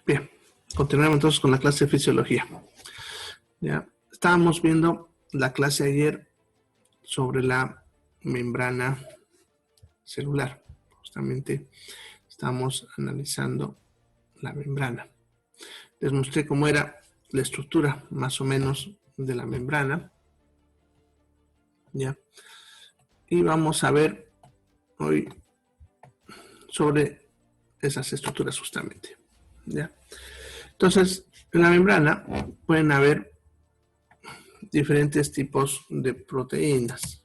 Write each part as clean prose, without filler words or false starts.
Bien, continuamos entonces con la clase de fisiología. Ya estábamos viendo la clase ayer sobre la membrana celular. Justamente estamos analizando la membrana. Les mostré cómo era la estructura más o menos de la membrana. ¿Ya? Y vamos a ver hoy sobre esas estructuras justamente. ¿Ya? Entonces, en la membrana pueden haber diferentes tipos de proteínas.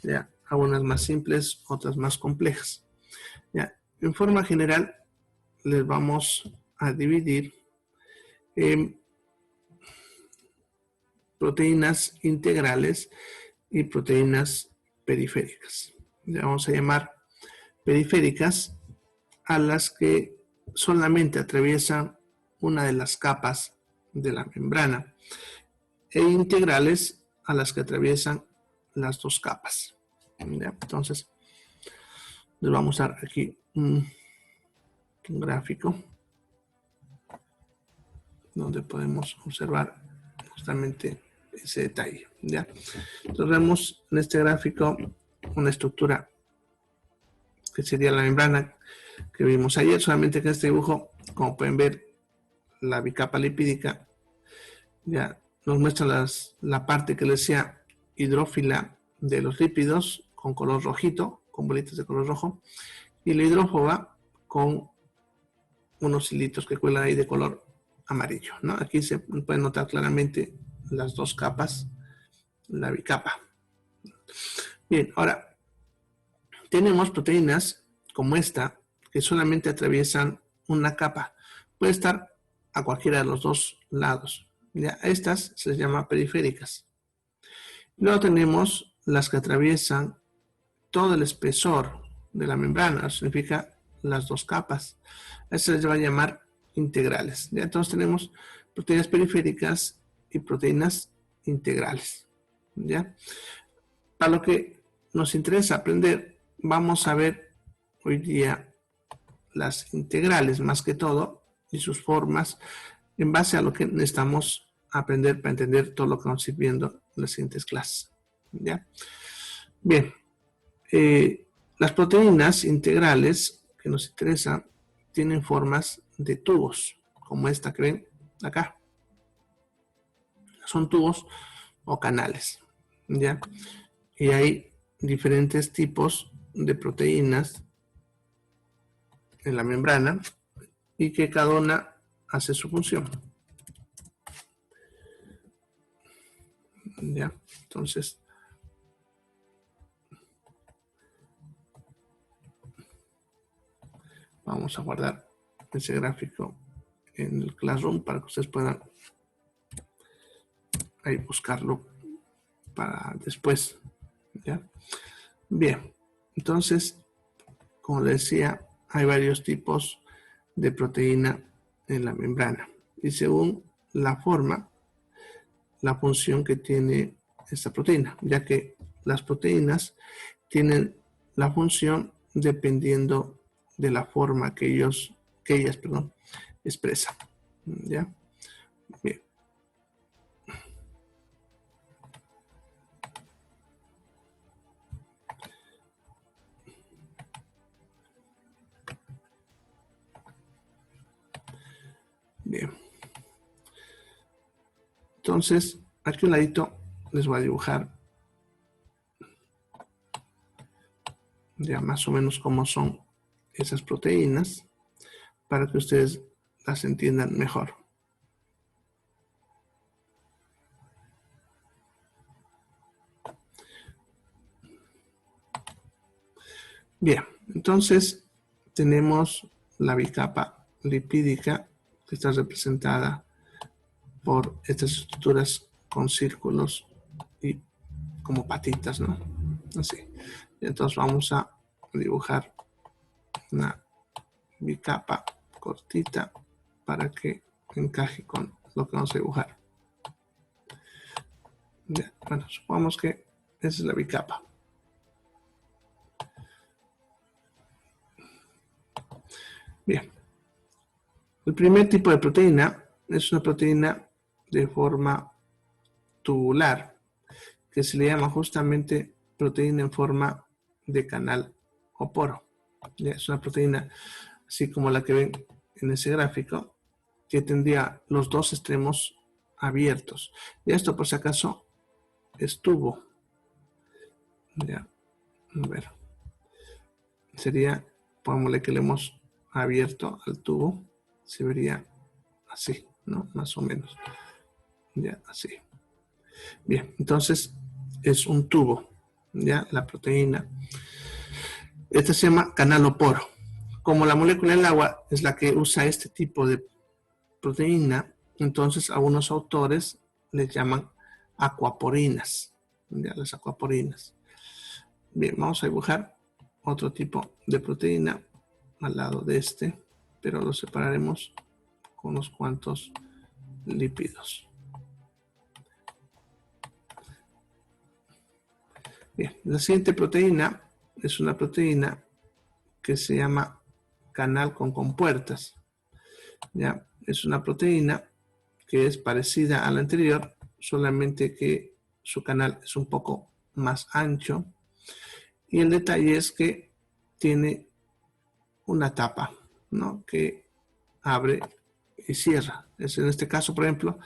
¿Ya? Algunas más simples, otras más complejas. ¿Ya? En forma general, les vamos a dividir en proteínas integrales y proteínas periféricas. Le vamos a llamar periféricas a las que solamente atraviesan una de las capas de la membrana e integrales a las que atraviesan las dos capas. ¿Ya? Entonces, les vamos a dar aquí un gráfico donde podemos observar justamente ese detalle. ¿Ya? Entonces vemos en este gráfico una estructura que sería la membrana que vimos ayer, solamente que en este dibujo, como pueden ver, la bicapa lipídica ya nos muestra la parte que les decía hidrófila de los lípidos con color rojito, con bolitas de color rojo, y la hidrófoba con unos hilitos que cuelan ahí de color amarillo, ¿no? Aquí se pueden notar claramente las dos capas, la bicapa. Bien, ahora tenemos proteínas como esta que solamente atraviesan una capa. Puede estar a cualquiera de los dos lados. ¿Ya? Estas se llama periféricas. Luego tenemos las que atraviesan todo el espesor de la membrana, eso significa las dos capas. A eso se les va a llamar integrales. ¿Ya? Entonces tenemos proteínas periféricas y proteínas integrales. ¿Ya? Para lo que nos interesa aprender, vamos a ver hoy día las integrales más que todo y sus formas en base a lo que necesitamos aprender para entender todo lo que vamos a ir viendo en las siguientes clases. ¿Ya? Bien, las proteínas integrales que nos interesan tienen formas de tubos, como esta que ven acá. Son tubos o canales. ¿Ya? Y hay diferentes tipos de proteínas en la membrana y que cada una hace su función. ¿Ya? Entonces, vamos a guardar ese gráfico en el Classroom para que ustedes puedan ahí buscarlo para después. ¿Ya? Bien, entonces, como les decía, hay varios tipos de proteína en la membrana y según la forma, la función que tiene esta proteína, ya que las proteínas tienen la función dependiendo de la forma que ellas expresan. ¿Ya? Bien. Bien. Entonces, aquí un ladito les voy a dibujar ya más o menos cómo son esas proteínas para que ustedes las entiendan mejor. Bien, entonces tenemos la bicapa lipídica que está representada por estas estructuras con círculos y como patitas, ¿no? Así. Entonces vamos a dibujar una bicapa cortita para que encaje con lo que vamos a dibujar. Ya, bueno, supongamos que esa es la bicapa. Bien. El primer tipo de proteína es una proteína de forma tubular, que se le llama justamente proteína en forma de canal o poro. ¿Ya? Es una proteína así como la que ven en ese gráfico, que tendría los dos extremos abiertos. Y esto, por si acaso, es tubo. Ya, a ver. Sería, pongámosle que le hemos abierto al tubo, se vería así, ¿no? Más o menos. Ya, así. Bien, entonces es un tubo, ya, la proteína. Este se llama canal o poro. Como la molécula del agua es la que usa este tipo de proteína, entonces algunos autores les llaman aquaporinas, ya, las aquaporinas. Bien, vamos a dibujar otro tipo de proteína al lado de este, pero lo separaremos con unos cuantos lípidos. Bien, la siguiente proteína es una proteína que se llama canal con compuertas. ¿Ya? Es una proteína que es parecida a la anterior, solamente que su canal es un poco más ancho. Y el detalle es que tiene una tapa, ¿no? Que abre y cierra. En este caso, por ejemplo,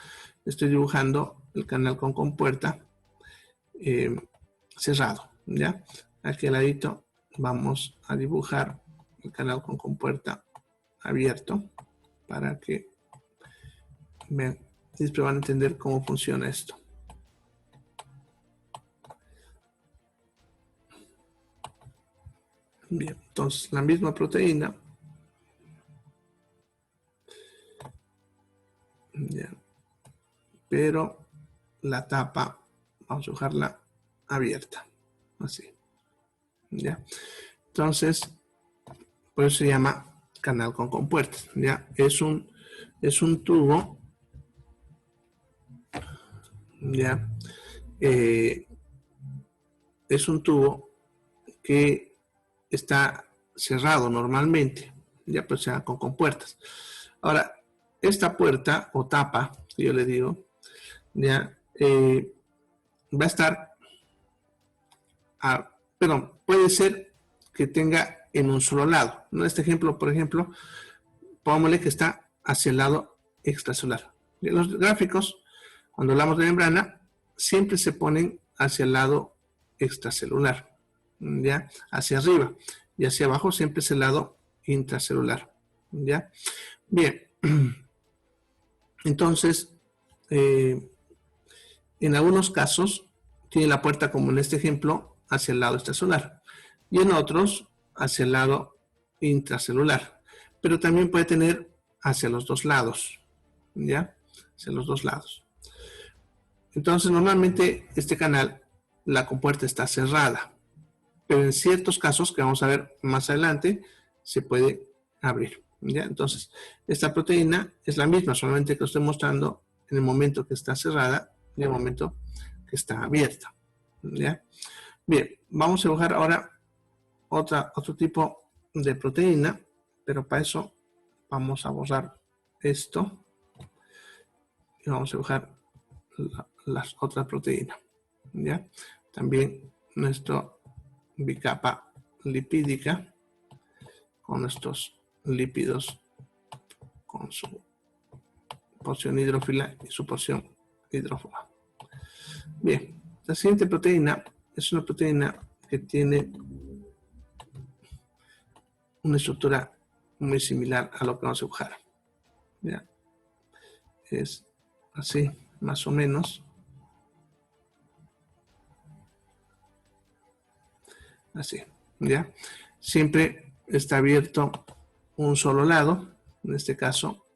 estoy dibujando el canal con compuerta cerrado, ¿ya? Aquí al ladito vamos a dibujar el canal con compuerta abierto para que vean, después van a entender cómo funciona esto. Bien, entonces la misma proteína, ya, pero la tapa vamos a dejarla abierta, así, ya. Entonces, por eso se llama canal con compuertas, ya. Es un tubo, ya. Es un tubo que está cerrado normalmente, ya, pues sea con compuertas. Ahora, esta puerta o tapa, que yo le digo, ya, va a estar, perdón, puede ser que tenga en un solo lado. En este ejemplo, por ejemplo, pongámosle que está hacia el lado extracelular. Y en los gráficos, cuando hablamos de membrana, siempre se ponen hacia el lado extracelular, ya, hacia arriba, y hacia abajo siempre es el lado intracelular, ya. Bien, entonces, en algunos casos tiene la puerta, como en este ejemplo, hacia el lado extracelular, y en otros hacia el lado intracelular, pero también puede tener hacia los dos lados, ya, hacia los dos lados. Entonces, normalmente este canal, la compuerta está cerrada, pero en ciertos casos, que vamos a ver más adelante, se puede abrir, ¿ya? Entonces, esta proteína es la misma, solamente que estoy mostrando en el momento que está cerrada y en el momento que está abierta, ¿ya? Bien, vamos a dibujar ahora otro tipo de proteína, pero para eso vamos a borrar esto y vamos a dibujar las otras proteínas, ¿ya? También nuestra bicapa lipídica con nuestros lípidos con su porción hidrófila y su porción hidrófoba. Bien, la siguiente proteína es una proteína que tiene una estructura muy similar a lo que vamos a dibujar. ¿Ya? Es así, más o menos. Así, ¿ya? Siempre está abierto un solo lado, en este caso,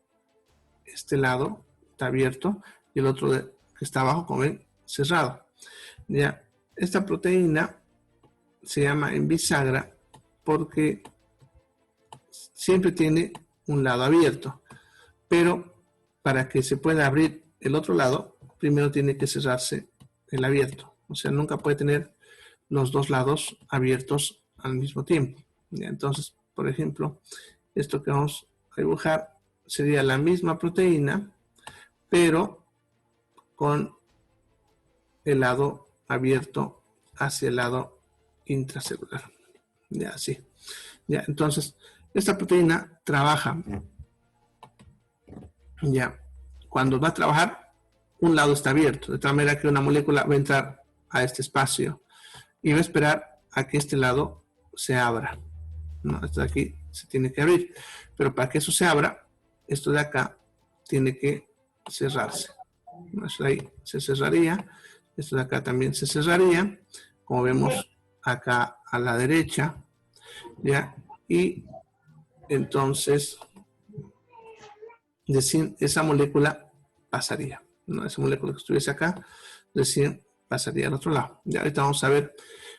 este lado está abierto y el otro que está abajo, como ven, cerrado. ¿Ya? Esta proteína se llama en bisagra porque siempre tiene un lado abierto, pero para que se pueda abrir el otro lado, primero tiene que cerrarse el abierto. O sea, nunca puede tener los dos lados abiertos al mismo tiempo. ¿Ya? Entonces, por ejemplo, esto que vamos a dibujar sería la misma proteína, pero con el lado abierto hacia el lado intracelular. Ya, así. Ya, entonces, esta proteína trabaja. Ya, cuando va a trabajar, un lado está abierto, de tal manera que una molécula va a entrar a este espacio y va a esperar a que este lado se abra. No, esto de aquí se tiene que abrir, pero para que eso se abra, esto de acá tiene que cerrarse. Esto de ahí se cerraría, esto de acá también se cerraría, como vemos acá a la derecha, ¿ya? Y entonces esa molécula pasaría, ¿no? Esa molécula que estuviese acá, recién pasaría al otro lado. Ya ahorita vamos a ver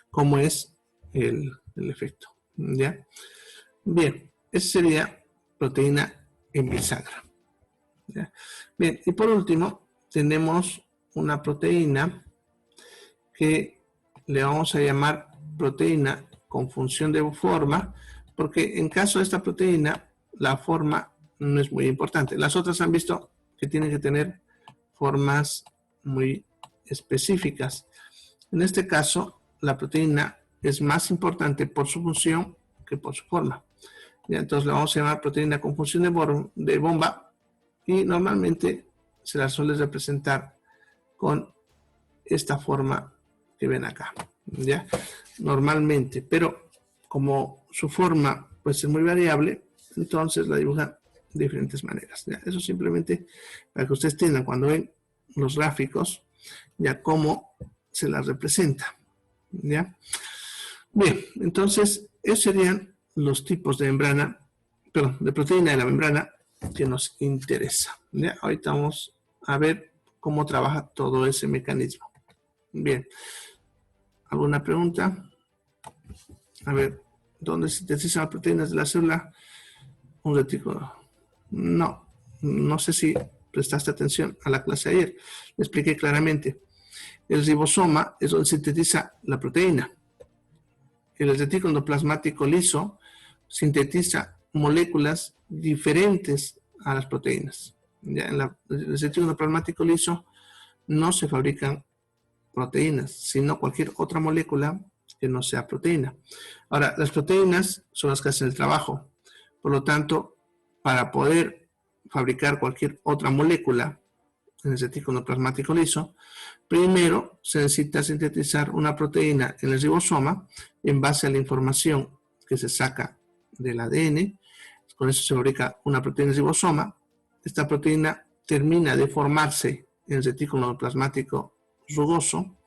cómo es el efecto, ¿ya? Bien, esa sería proteína en bisagra, ¿ya? Bien, y por último tenemos una proteína que le vamos a llamar proteína con función de forma, porque en caso de esta proteína la forma no es muy importante. Las otras han visto que tienen que tener formas muy específicas. En este caso, la proteína es más importante por su función que por su forma. ¿Ya? Entonces la vamos a llamar proteína con función de bomba y normalmente se la suele representar con esta forma que ven acá. ¿Ya? Normalmente, pero como su forma puede ser muy variable, entonces la dibujan de diferentes maneras. ¿Ya? Eso simplemente para que ustedes tengan cuando ven los gráficos, ya cómo se las representa. ¿Ya? Bien, entonces esos serían los tipos de membrana, perdón, de proteína de la membrana que nos interesa. ¿Ya? Ahorita vamos a ver cómo trabaja todo ese mecanismo. Bien, ¿alguna pregunta? A ver, ¿dónde se sintetizan las proteínas de la célula? Un retículo. No sé si prestaste atención a la clase de ayer. Le expliqué claramente. El ribosoma es donde sintetiza la proteína. El retículo endoplasmático liso sintetiza moléculas diferentes a las proteínas. Ya en el retículo endoplasmático liso no se fabrican proteínas, sino cualquier otra molécula que no sea proteína. Ahora, las proteínas son las que hacen el trabajo. Por lo tanto, para poder fabricar cualquier otra molécula en el retículo endoplasmático liso, primero se necesita sintetizar una proteína en el ribosoma en base a la información que se saca del ADN. Con eso se fabrica una proteína en el ribosoma. Esta proteína termina de formarse en el retículo endoplasmático rugoso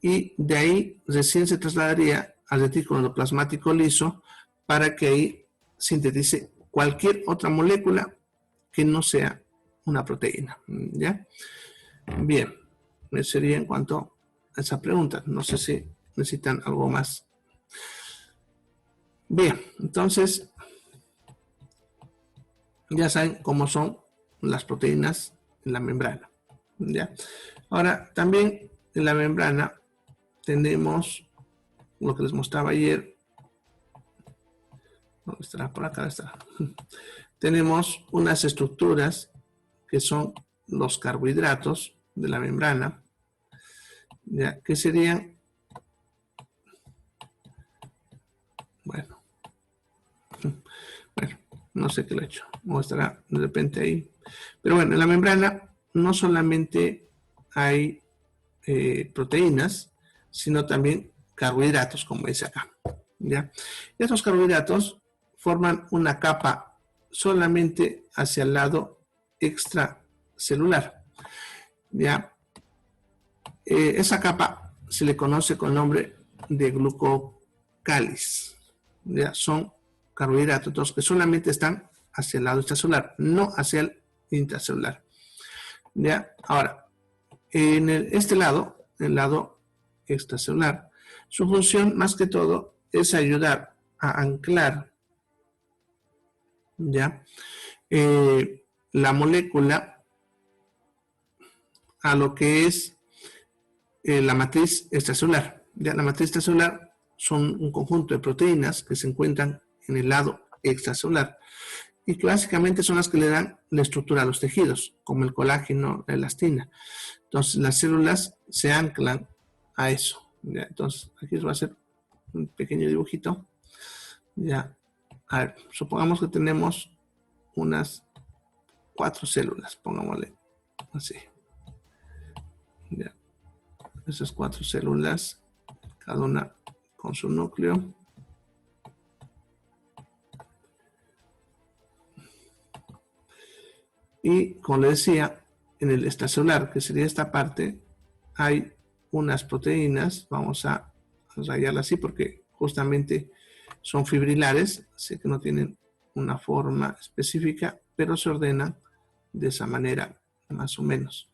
y de ahí recién se trasladaría al retículo endoplasmático liso para que ahí sintetice cualquier otra molécula que no sea una proteína. ¿Ya? Bien, eso sería en cuanto a esa pregunta. No sé si necesitan algo más. Bien, entonces ya saben cómo son las proteínas en la membrana. ¿Ya? Ahora, también en la membrana tenemos lo que les mostraba ayer. ¿Dónde estará? Por acá está. Tenemos unas estructuras que son los carbohidratos de la membrana, ¿ya? Que serían, bueno, no sé qué lo he hecho, o estará de repente ahí. Pero bueno, en la membrana no solamente hay proteínas, sino también carbohidratos, como dice acá, ¿ya? Y estos carbohidratos forman una capa solamente hacia el lado extracelular, ¿ya? Esa capa se le conoce con el nombre de glucocáliz, ¿ya? Son carbohidratos que solamente están hacia el lado extracelular, no hacia el intracelular, ¿ya? Ahora, en este lado, el lado extracelular, su función más que todo es ayudar a anclar, ¿ya? La molécula a lo que es la matriz extracelular. ¿Ya? La matriz extracelular son un conjunto de proteínas que se encuentran en el lado extracelular y que básicamente son las que le dan la estructura a los tejidos, como el colágeno, la elastina. Entonces las células se anclan a eso. ¿Ya? Entonces aquí les voy a hacer un pequeño dibujito. Ya. A ver, supongamos que tenemos unas 4 células, pongámosle así. Ya. Esas 4 células, cada una con su núcleo. Y como les decía, en el extracelular, que sería esta parte, hay unas proteínas, vamos a rayarlas así porque justamente son fibrilares, así que no tienen una forma específica, pero se ordenan de esa manera, más o menos.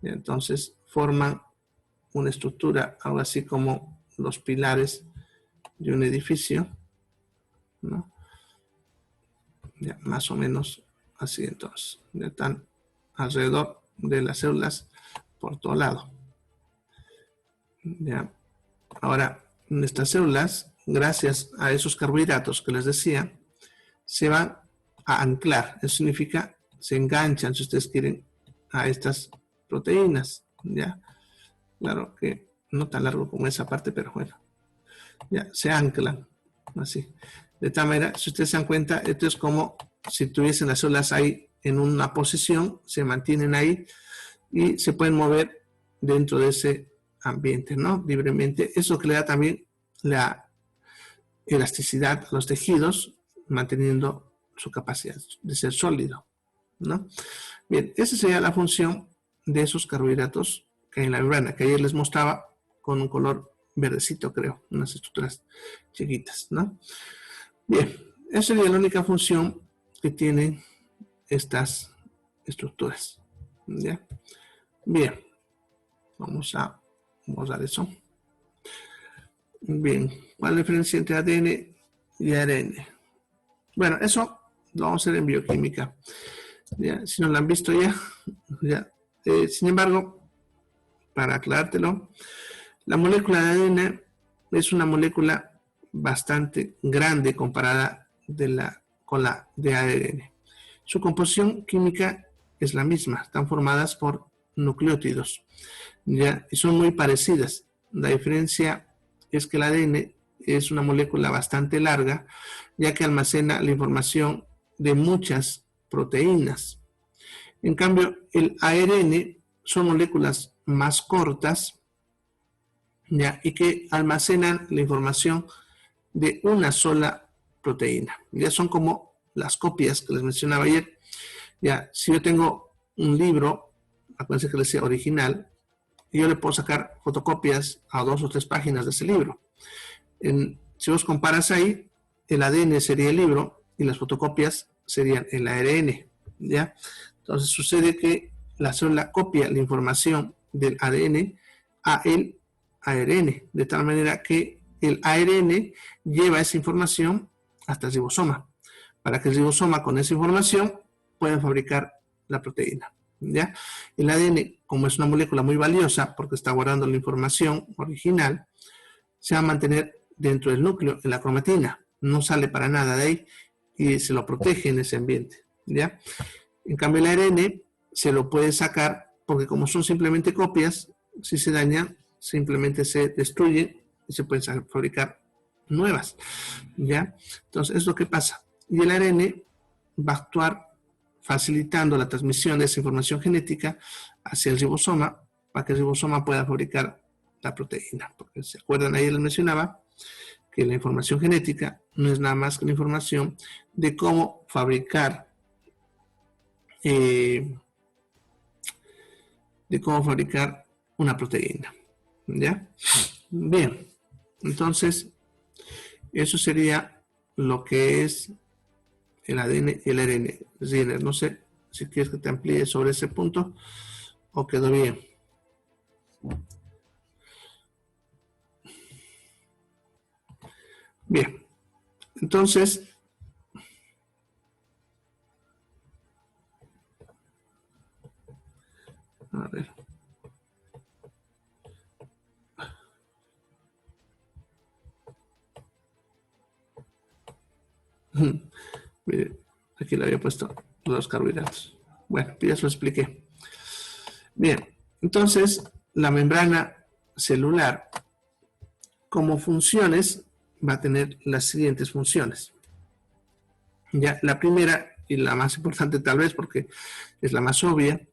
Y entonces forman una estructura, algo así como los pilares de un edificio, ¿no? Ya, más o menos así. Entonces ya están alrededor de las células por todo lado. Ya. Ahora, nuestras células, gracias a esos carbohidratos que les decía, se van a anclar. Eso significa, se enganchan, si ustedes quieren, a estas proteínas. Ya, claro que no tan largo como esa parte, pero bueno, ya se anclan así. De tal manera, si ustedes se dan cuenta, esto es como si tuviesen las células ahí en una posición, se mantienen ahí y se pueden mover dentro de ese ambiente, ¿no? Libremente. Eso que le da también la elasticidad a los tejidos, manteniendo su capacidad de ser sólido, ¿no? Bien, esa sería la función de esos carbohidratos que hay en la membrana, que ayer les mostraba con un color verdecito, creo, unas estructuras chiquitas, ¿no? Bien, esa sería la única función que tienen estas estructuras, ¿ya? Bien, vamos a borrar eso. Bien, ¿cuál es la diferencia entre ADN y ARN? Bueno, eso lo vamos a hacer en bioquímica. ¿Ya? Si no lo han visto ya. ¿Ya? Sin embargo, para aclarártelo, la molécula de ADN es una molécula bastante grande comparada con la de ARN. Su composición química es la misma, están formadas por nucleótidos, ¿ya? Y son muy parecidas. La diferencia es que el ADN es una molécula bastante larga, ya que almacena la información de muchas proteínas. En cambio, el ARN son moléculas más cortas, ¿ya? Y que almacenan la información de una sola proteína. Ya son como las copias que les mencionaba ayer. Ya, si yo tengo un libro, acuérdense que les decía original, y yo le puedo sacar fotocopias a 2 o 3 páginas de ese libro. Si vos comparas ahí, el ADN sería el libro y las fotocopias serían el ARN, ¿ya? Entonces sucede que la célula copia la información del ADN a el ARN, de tal manera que el ARN lleva esa información hasta el ribosoma, para que el ribosoma con esa información pueda fabricar la proteína, ¿ya? El ADN, como es una molécula muy valiosa porque está guardando la información original, se va a mantener dentro del núcleo, en la cromatina, no sale para nada de ahí y se lo protege en ese ambiente, ¿ya? En cambio, el ARN se lo puede sacar porque como son simplemente copias, si se dañan, simplemente se destruyen y se pueden fabricar nuevas, ¿ya? Entonces, es lo que pasa. Y el ARN va a actuar facilitando la transmisión de esa información genética hacia el ribosoma para que el ribosoma pueda fabricar la proteína. Porque se acuerdan, ahí les mencionaba que la información genética no es nada más que la información de cómo fabricar una proteína. ¿Ya? Bien, entonces eso sería lo que es el ADN y el ARN. Ziner, no sé si quieres que te amplíe sobre ese punto o quedó bien. Bien, entonces, a ver. Mire, Aquí le había puesto los carbohidratos. Bueno, ya se lo expliqué. Bien, entonces la membrana celular, como funciones, va a tener las siguientes funciones. Ya, la primera y la más importante tal vez porque es la más obvia,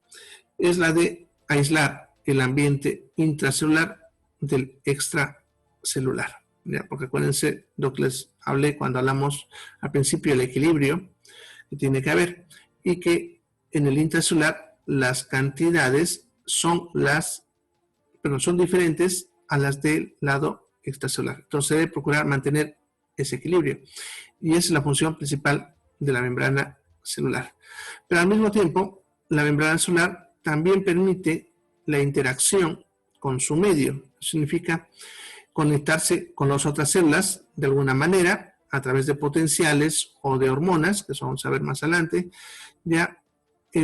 es la de aislar el ambiente intracelular del extracelular. ¿Ya? Porque acuérdense lo que les hablé cuando hablamos al principio del equilibrio que tiene que haber y que en el intracelular las cantidades son diferentes a las del lado extracelular. Entonces se debe procurar mantener ese equilibrio y esa es la función principal de la membrana celular. Pero al mismo tiempo, la membrana celular también permite la interacción con su medio. Significa conectarse con las otras células de alguna manera a través de potenciales o de hormonas, que eso vamos a ver más adelante, ya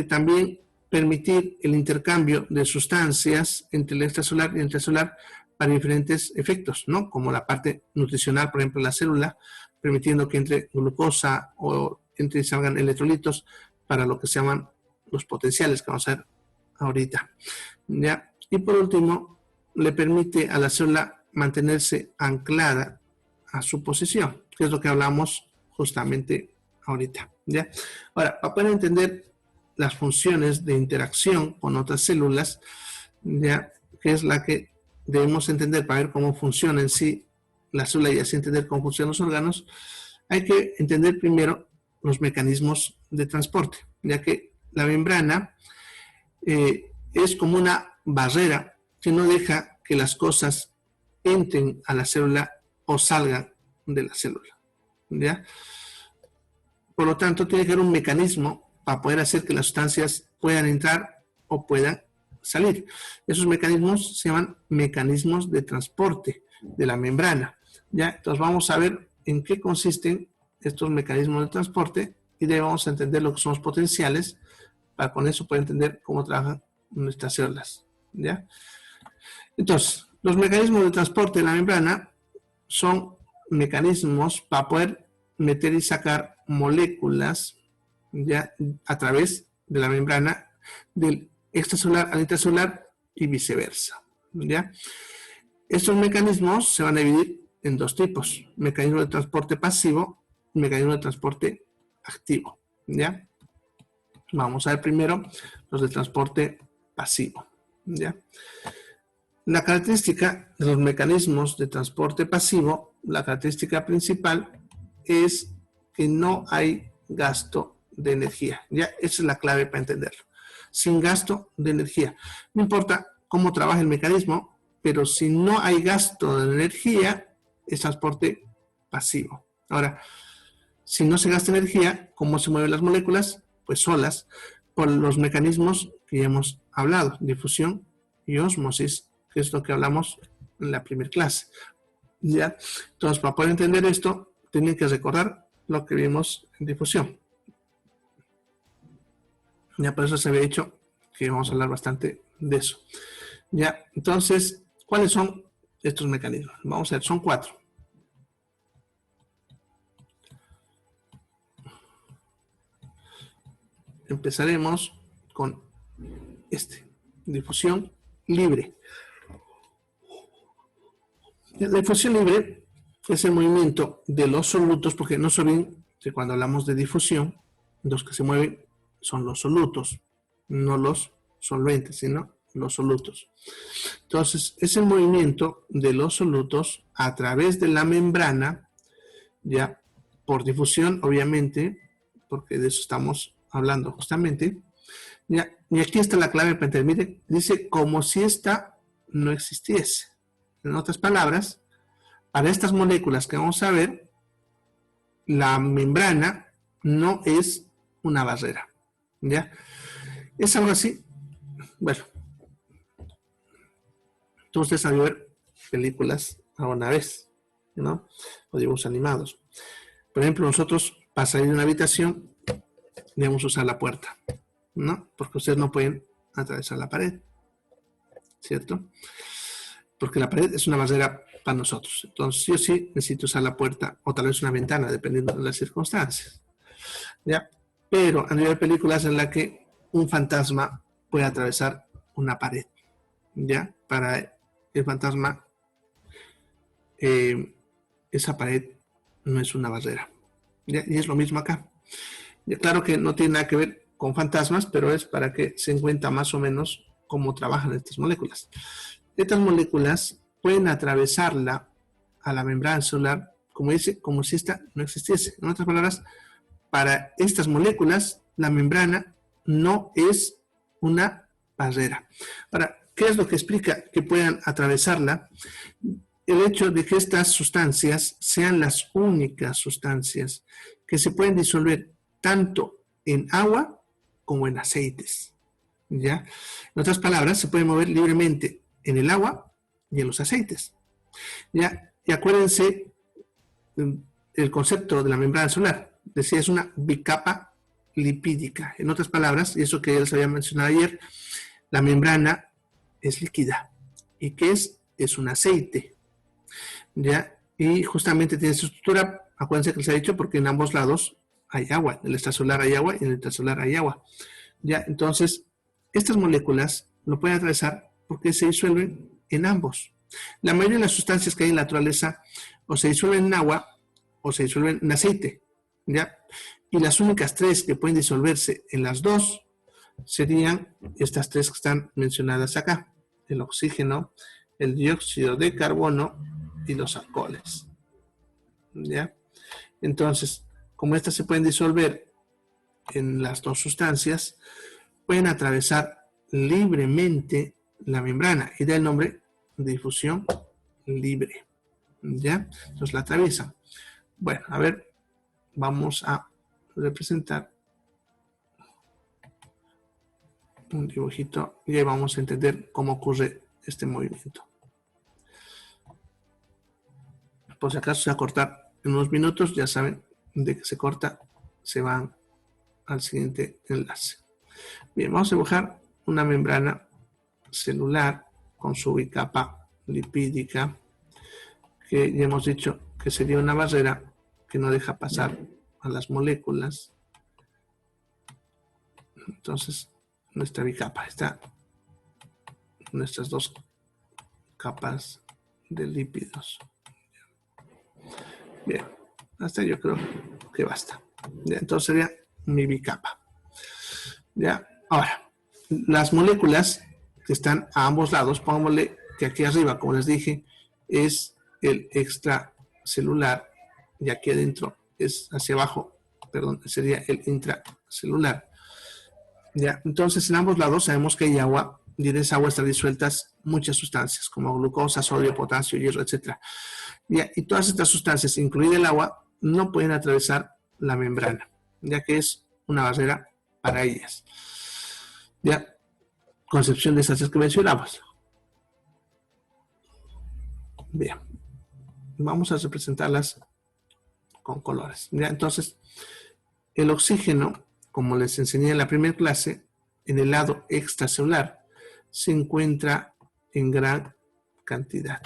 también permitir el intercambio de sustancias entre el extracelular y el intracelular para diferentes efectos, ¿no? Como la parte nutricional, por ejemplo, la célula, permitiendo que entre glucosa o entre y salgan electrolitos para lo que se llaman los potenciales que vamos a ver ahorita. ¿Ya? Y por último, le permite a la célula mantenerse anclada a su posición, que es lo que hablamos justamente ahorita. ¿Ya? Ahora, para poder entender las funciones de interacción con otras células, ¿ya? Que es la que debemos entender para ver cómo funciona en sí la célula y así entender cómo funcionan los órganos, hay que entender primero los mecanismos de transporte, ya que la membrana es como una barrera que no deja que las cosas entren a la célula o salgan de la célula, ¿ya? Por lo tanto, tiene que haber un mecanismo para poder hacer que las sustancias puedan entrar o puedan salir. Esos mecanismos se llaman mecanismos de transporte de la membrana, ¿ya? Entonces vamos a ver en qué consisten estos mecanismos de transporte y debemos entender lo que son los potenciales para con eso poder entender cómo trabajan nuestras células, ¿ya? Entonces, los mecanismos de transporte de la membrana son mecanismos para poder meter y sacar moléculas, ¿ya? A través de la membrana del extracelular al intracelular y viceversa, ¿ya? Estos mecanismos se van a dividir en dos tipos: mecanismo de transporte pasivo y mecanismo de transporte activo, ¿ya? Vamos a ver primero los de transporte pasivo, ¿ya? La característica de los mecanismos de transporte pasivo, la característica principal es que no hay gasto de energía, ¿ya? Esa es la clave para entenderlo. Sin gasto de energía. No importa cómo trabaja el mecanismo, pero si no hay gasto de energía, es transporte pasivo. Ahora, si no se gasta energía, ¿cómo se mueven las moléculas? Pues solas, por los mecanismos que ya hemos hablado, difusión y ósmosis, que es lo que hablamos en la primera clase. ¿Ya? Entonces, para poder entender esto, tienen que recordar lo que vimos en difusión. Ya por eso se había dicho que vamos a hablar bastante de eso. Ya, entonces, ¿cuáles son estos mecanismos? Vamos a ver, son 4. Empezaremos con difusión libre. La difusión libre es el movimiento de los solutos, porque no se olviden que cuando hablamos de difusión, los que se mueven son los solutos, no los solventes, sino los solutos. Entonces, es el movimiento de los solutos a través de la membrana, ya por difusión, obviamente, porque de eso estamos hablando justamente. Ya, y aquí está la clave para entender. Miren, dice como si esta no existiese. En otras palabras, para estas moléculas que vamos a ver, la membrana no es una barrera, ¿ya? Es algo así. Bueno, todos ustedes saben ver películas alguna vez, ¿no? O dibujos animados. Por ejemplo, nosotros, para salir de una habitación, debemos usar la puerta, ¿no? Porque ustedes no pueden atravesar la pared, ¿cierto? Porque la pared es una barrera para nosotros. Entonces, sí o sí, necesito usar la puerta o tal vez una ventana, dependiendo de las circunstancias, ¿ya? Pero han habido películas en las que un fantasma puede atravesar una pared, ¿ya? Para el fantasma, esa pared no es una barrera, ¿ya? Y es lo mismo acá. Ya, claro que no tiene nada que ver con fantasmas, pero es para que se encuentre más o menos cómo trabajan estas moléculas. Estas moléculas pueden atravesarla a la membrana celular, como dice, como si esta no existiese. En otras palabras, para estas moléculas, la membrana no es una barrera. Ahora, ¿qué es lo que explica que puedan atravesarla? El hecho de que estas sustancias sean las únicas sustancias que se pueden disolver tanto en agua como en aceites, ¿ya? En otras palabras, se pueden mover libremente en el agua y en los aceites, ¿ya? Y acuérdense el concepto de la membrana celular. Decía, es una bicapa lipídica. En otras palabras, y eso que les había mencionado ayer, la membrana es líquida. ¿Y qué es? Es un aceite, ¿ya? Y justamente tiene su estructura, acuérdense que les he dicho, porque en ambos lados hay agua. En el extracelular hay agua y en el intracelular hay agua, ¿ya? Entonces, estas moléculas lo pueden atravesar porque se disuelven en ambos. La mayoría de las sustancias que hay en la naturaleza o se disuelven en agua o se disuelven en aceite, ¿ya? Y las únicas tres que pueden disolverse en las dos serían estas tres que están mencionadas acá: el oxígeno, el dióxido de carbono y los alcoholes, ¿ya? Entonces, como estas se pueden disolver en las dos sustancias, pueden atravesar libremente la membrana y da el nombre de difusión libre, ¿ya? Entonces la atraviesan. Bueno, a ver, vamos a representar un dibujito y ahí vamos a entender cómo ocurre este movimiento. Por si acaso se va a cortar en unos minutos, ya saben, de que se corta, se van al siguiente enlace. Bien, vamos a dibujar una membrana celular con su bicapa lipídica, que ya hemos dicho que sería una barrera que no deja pasar a las moléculas. Entonces, nuestra bicapa está nuestras dos capas de lípidos. Bien, hasta yo creo que basta. Ya, entonces sería mi bicapa. Ya, ahora, las moléculas que están a ambos lados, pongámosle que aquí arriba, como les dije, es el extracelular y aquí adentro es hacia abajo, perdón, sería el intracelular. Ya, entonces en ambos lados sabemos que hay agua y en esa agua están disueltas muchas sustancias como glucosa, sodio, potasio, hierro, etc. Ya, y todas estas sustancias, incluida el agua, no pueden atravesar la membrana, ya que es una barrera para ellas. Ya, concepción de esas que mencionamos. Bien, vamos a representarlas con colores. Ya, entonces, el oxígeno, como les enseñé en la primera clase, en el lado extracelular se encuentra en gran cantidad.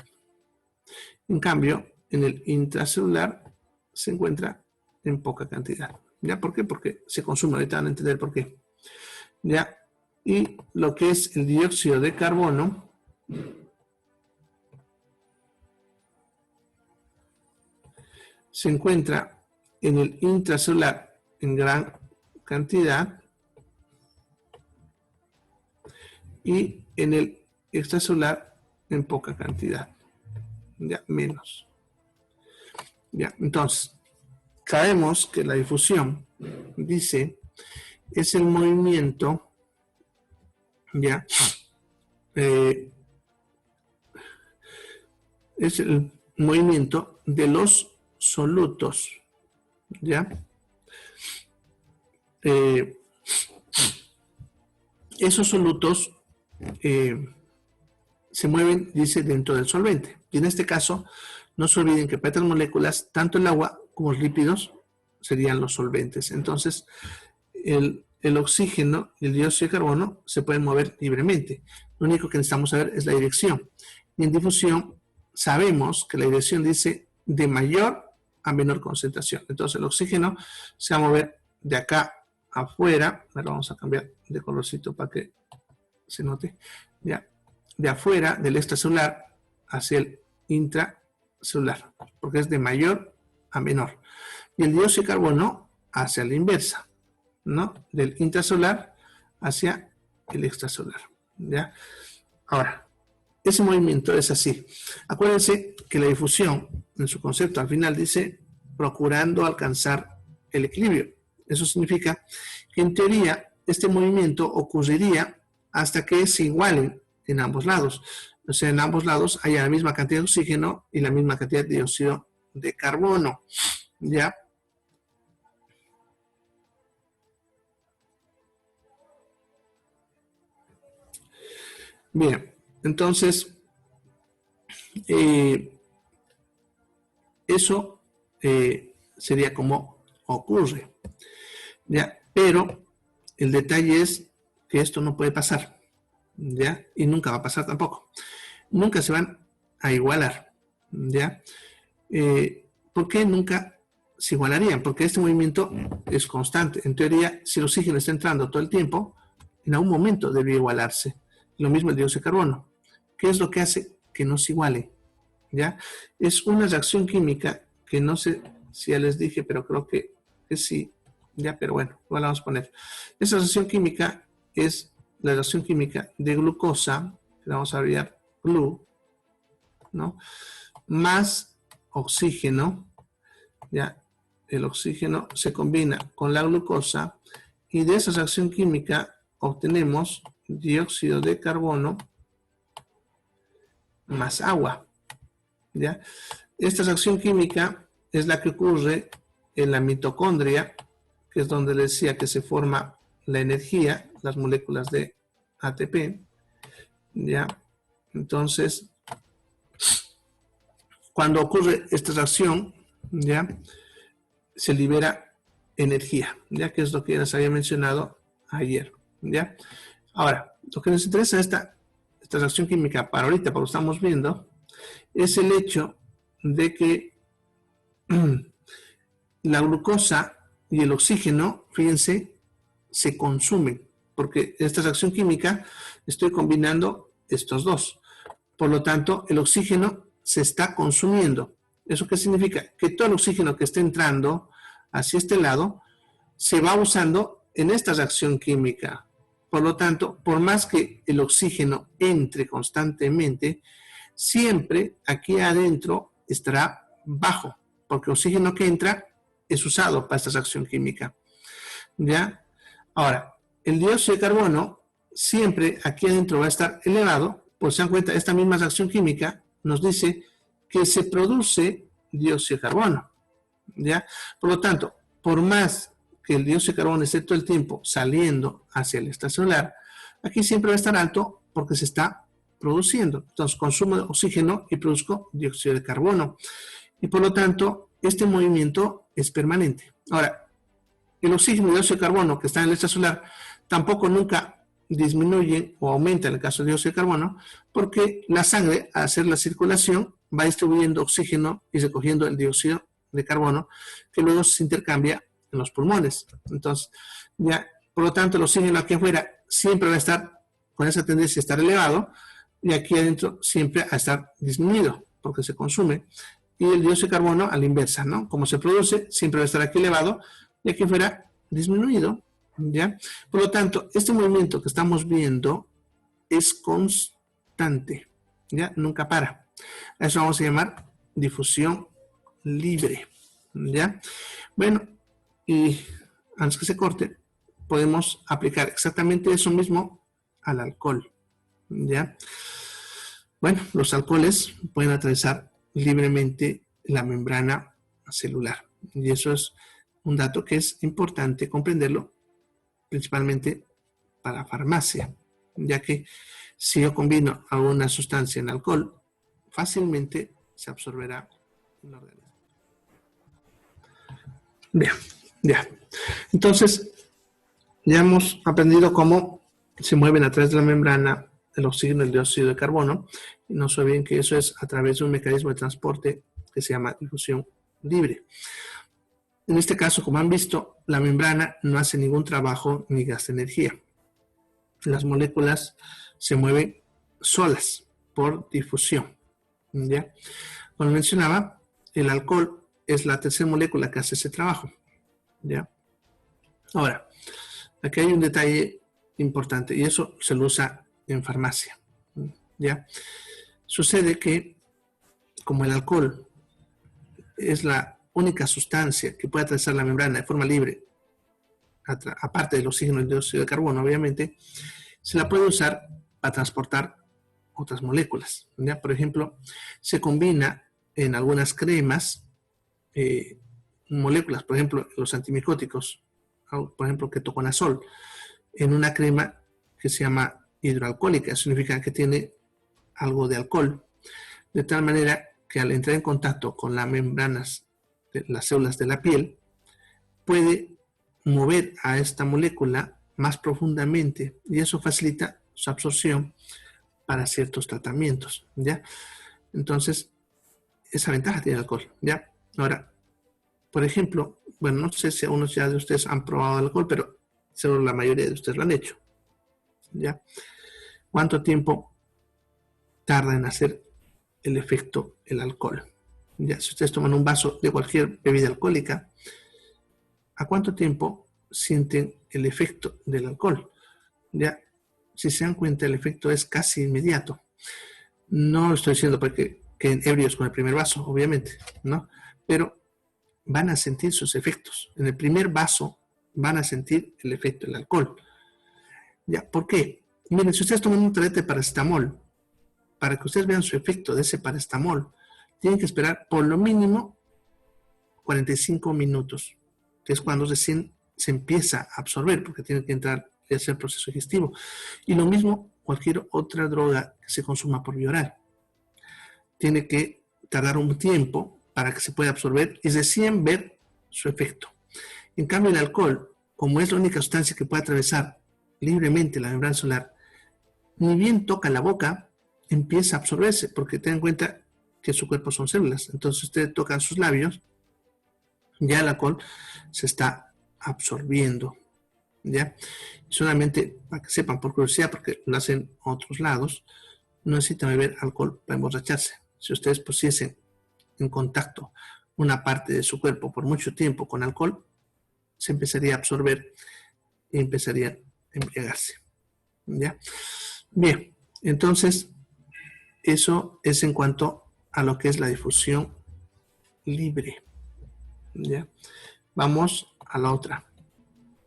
En cambio, en el intracelular se encuentra en poca cantidad. ¿Ya? ¿Por qué? Porque se consume. Ahorita van a entender por qué. ¿Ya? Y lo que es el dióxido de carbono se encuentra en el intracelular en gran cantidad y en el extracelular en poca cantidad. Ya, menos. Ya, entonces, sabemos que la difusión, dice, es el movimiento, ya, es el movimiento de los solutos, ya. Esos solutos se mueven, dice, dentro del solvente. Y en este caso, no se olviden que para estas moléculas, tanto el agua como los lípidos serían los solventes. Entonces, el oxígeno y el dióxido de carbono se pueden mover libremente. Lo único que necesitamos saber es la dirección. Y en difusión sabemos que la dirección dice de mayor a menor concentración. Entonces, el oxígeno se va a mover de acá afuera, ahora vamos a cambiar de colorcito para que se note, ya, de afuera del extracelular hacia el intracelular, porque es de mayor a menor. Y el dióxido de carbono hacia la inversa, ¿no? Del intracelular hacia el extracelular, ¿ya? Ahora, ese movimiento es así. Acuérdense que la difusión, en su concepto, al final dice procurando alcanzar el equilibrio. Eso significa que en teoría este movimiento ocurriría hasta que se igualen en ambos lados. O sea, en ambos lados haya la misma cantidad de oxígeno y la misma cantidad de dióxido de carbono. ¿Ya? Bien, entonces, eso sería como ocurre. ¿Ya? Pero el detalle es que esto no puede pasar, ¿ya? Y nunca va a pasar tampoco. Nunca se van a igualar, ¿ya? ¿Por qué nunca se igualarían? Porque este movimiento es constante. En teoría, si el oxígeno está entrando todo el tiempo, en algún momento debe igualarse. Lo mismo el dióxido de carbono. ¿Qué es lo que hace que no se iguale? ¿Ya? Es una reacción química que no sé si ya les dije, pero creo que sí. Ya, pero bueno, igual la vamos a poner. Esa reacción química es la reacción química de glucosa, que la vamos a abreviar GLU, ¿no? Más oxígeno, ya, el oxígeno se combina con la glucosa y de esa reacción química obtenemos dióxido de carbono más agua, ¿ya? Esta reacción química es la que ocurre en la mitocondria, que es donde les decía que se forma la energía, las moléculas de ATP, ¿ya? Entonces, cuando ocurre esta reacción, ¿ya? Se libera energía, ¿ya? Que es lo que les había mencionado ayer, ¿ya? Ahora, lo que nos interesa esta reacción química para ahorita, para lo que estamos viendo, es el hecho de que la glucosa y el oxígeno, fíjense, se consumen, porque esta reacción química estoy combinando estos dos. Por lo tanto, el oxígeno se está consumiendo. ¿Eso qué significa? Que todo el oxígeno que está entrando hacia este lado se va usando en esta reacción química. Por lo tanto, por más que el oxígeno entre constantemente, siempre aquí adentro estará bajo, porque el oxígeno que entra es usado para esta reacción química. ¿Ya? Ahora, el dióxido de carbono siempre aquí adentro va a estar elevado. Pues se dan cuenta, esta misma reacción química nos dice que se produce dióxido de carbono. ¿Ya? Por lo tanto, por más que el dióxido de carbono esté todo el tiempo saliendo hacia el extracelular, aquí siempre va a estar alto porque se está produciendo. Entonces, consumo de oxígeno y produzco dióxido de carbono. Y por lo tanto, este movimiento es permanente. Ahora, el oxígeno y el dióxido de carbono que están en el extracelular tampoco nunca disminuyen o aumentan en el caso del dióxido de carbono, porque la sangre, al hacer la circulación, va distribuyendo oxígeno y recogiendo el dióxido de carbono, que luego se intercambia en los pulmones. Entonces, ya, por lo tanto, el oxígeno aquí afuera siempre va a estar con esa tendencia a estar elevado, y aquí adentro siempre a estar disminuido, porque se consume. Y el dióxido de carbono a la inversa, ¿no? Como se produce, siempre va a estar aquí elevado, y aquí afuera disminuido, ¿ya? Por lo tanto, este movimiento que estamos viendo es constante, ¿ya? Nunca para. A eso vamos a llamar difusión libre, ¿ya? Bueno, y antes que se corte, podemos aplicar exactamente eso mismo al alcohol, ¿ya? Bueno, los alcoholes pueden atravesar libremente la membrana celular, y eso es un dato que es importante comprenderlo, principalmente para farmacia, ya que si yo combino alguna sustancia en alcohol, fácilmente se absorberá en el organismo. Bien, ya. Entonces, ya hemos aprendido cómo se mueven a través de la membrana el oxígeno y el dióxido de carbono, y no se olviden que eso es a través de un mecanismo de transporte que se llama difusión libre. En este caso, como han visto, la membrana no hace ningún trabajo ni gasta energía. Las moléculas se mueven solas por difusión. ¿Ya? Como mencionaba, el alcohol es la tercera molécula que hace ese trabajo. ¿Ya? Ahora, aquí hay un detalle importante y eso se lo usa en farmacia. ¿Ya? Sucede que como el alcohol es la única sustancia que puede atravesar la membrana de forma libre, aparte del oxígeno y el dióxido de carbono, obviamente, se la puede usar para transportar otras moléculas. ¿Ya? Por ejemplo, se combina en algunas cremas moléculas, por ejemplo, los antimicóticos, por ejemplo, ketoconazol, en una crema que se llama hidroalcohólica, significa que tiene algo de alcohol, de tal manera que al entrar en contacto con las membranas de las células de la piel, puede mover a esta molécula más profundamente y eso facilita su absorción para ciertos tratamientos, ¿ya? Entonces, esa ventaja tiene el alcohol, ¿ya? Ahora, por ejemplo, bueno, no sé si algunos ya de ustedes han probado el alcohol, pero seguro la mayoría de ustedes lo han hecho, ¿ya? ¿Cuánto tiempo tarda en hacer el efecto el alcohol? Ya, si ustedes toman un vaso de cualquier bebida alcohólica, ¿a cuánto tiempo sienten el efecto del alcohol? Ya, si se dan cuenta, el efecto es casi inmediato. No estoy diciendo porque queden ebrios con el primer vaso, obviamente, ¿no? Pero van a sentir sus efectos. En el primer vaso van a sentir el efecto del alcohol. ¿Ya? ¿Por qué? Miren, si ustedes toman un tableta de paracetamol, para que ustedes vean su efecto de ese paracetamol, tienen que esperar por lo mínimo 45 minutos, que es cuando recién se empieza a absorber, porque tiene que entrar y hacer el proceso digestivo. Y lo mismo cualquier otra droga que se consuma por vía oral. Tiene que tardar un tiempo para que se pueda absorber y recién ver su efecto. En cambio, el alcohol, como es la única sustancia que puede atravesar libremente la membrana celular, ni bien toca la boca, empieza a absorberse, porque ten en cuenta que su cuerpo son células. Entonces, usted toca sus labios, ya el alcohol se está absorbiendo, ¿ya? Solamente para que sepan, por curiosidad, porque lo hacen otros lados, no necesitan beber alcohol para emborracharse. Si ustedes pusiesen en contacto una parte de su cuerpo por mucho tiempo con alcohol, se empezaría a absorber y empezaría a embriagarse, ¿ya? Bien, entonces, eso es en cuanto a lo que es la difusión libre, ¿ya? Vamos a la otra.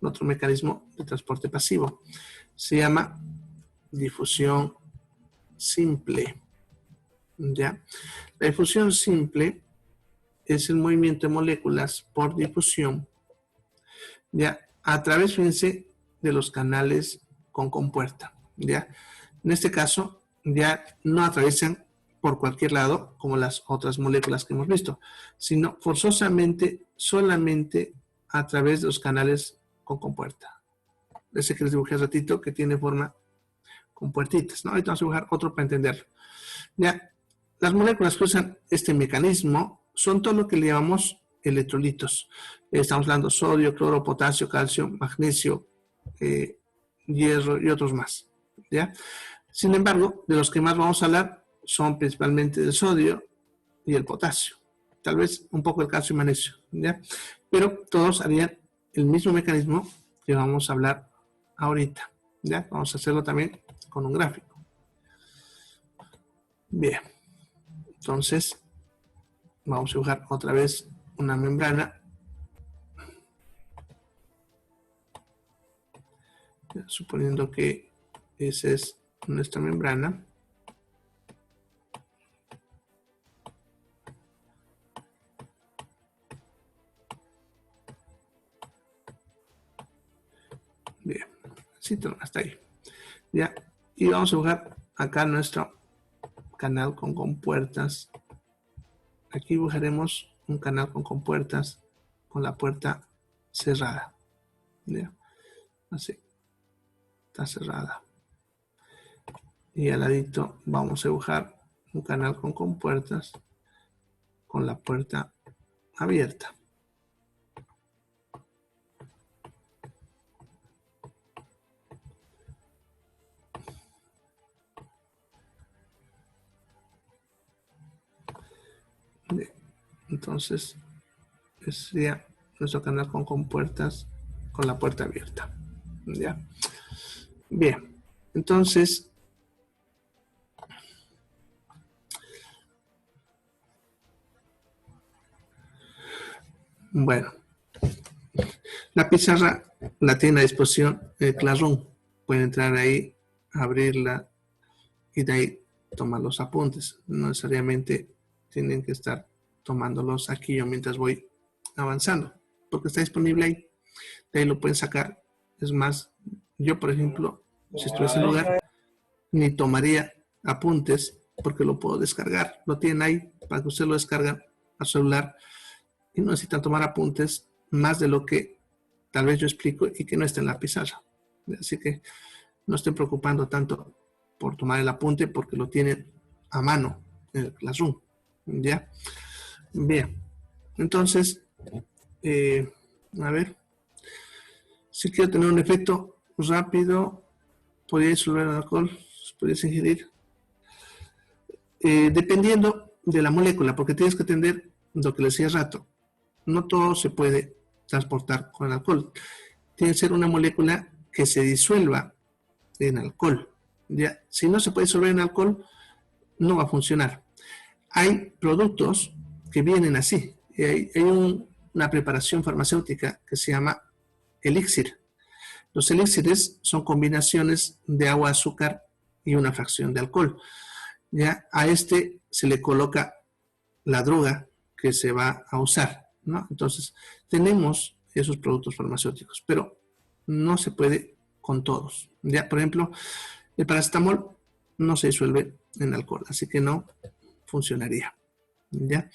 Otro mecanismo de transporte pasivo. Se llama difusión simple, ¿ya? La difusión simple es el movimiento de moléculas por difusión, ¿ya? A través, fíjense, de los canales con compuerta, ¿ya? En este caso, ya no atraviesan por cualquier lado, como las otras moléculas que hemos visto, sino forzosamente, solamente a través de los canales con compuerta. Ese que les dibujé hace ratito, que tiene forma con puertitas, ¿no? Ahorita vamos a dibujar otro para entenderlo. Ya, las moléculas que usan este mecanismo son todo lo que le llamamos electrolitos. Estamos hablando de sodio, cloro, potasio, calcio, magnesio, hierro y otros más, ¿ya? Sin embargo, de los que más vamos a hablar son principalmente el sodio y el potasio. Tal vez un poco el calcio y magnesio, ¿ya? Pero todos harían el mismo mecanismo que vamos a hablar ahorita, ¿ya? Vamos a hacerlo también con un gráfico. Bien, entonces vamos a dibujar otra vez una membrana. Suponiendo que esa es nuestra membrana. Bien, así hasta ahí. Ya, y vamos a dibujar acá nuestro canal con compuertas. Aquí dibujaremos un canal con compuertas con la puerta cerrada. ¿Ya? Así, está cerrada. Y al ladito vamos a dibujar un canal con compuertas con la puerta abierta. Entonces, ese sería nuestro canal con compuertas, con la puerta abierta. ¿Ya? Bien, entonces, bueno, la pizarra la tiene a disposición el Classroom. Pueden entrar ahí, abrirla y de ahí tomar los apuntes. No necesariamente tienen que estar tomándolos aquí yo mientras voy avanzando, porque está disponible ahí. De ahí lo pueden sacar. Es más, yo por ejemplo, si estuviese en lugar, ni tomaría apuntes porque lo puedo descargar. Lo tienen ahí para que usted lo descargue a su celular y no necesitan tomar apuntes más de lo que tal vez yo explico y que no esté en la pizarra. Así que no estén preocupando tanto por tomar el apunte porque lo tienen a mano en el Classroom. ¿Ya? Bien. Entonces, a ver. Si quiero tener un efecto rápido, podría disolver el alcohol, podrías ingerir. Dependiendo de la molécula, porque tienes que entender lo que les decía hace rato. No todo se puede transportar con el alcohol. Tiene que ser una molécula que se disuelva en alcohol. ¿Ya? Si no se puede disolver en alcohol, no va a funcionar. Hay productos que vienen así. Hay una preparación farmacéutica que se llama elixir. Los elixires son combinaciones de agua, azúcar y una fracción de alcohol. Ya a este se le coloca la droga que se va a usar, ¿no? Entonces, tenemos esos productos farmacéuticos, pero no se puede con todos. Ya, por ejemplo, el paracetamol no se disuelve en alcohol, así que no funcionaría. ¿Ya?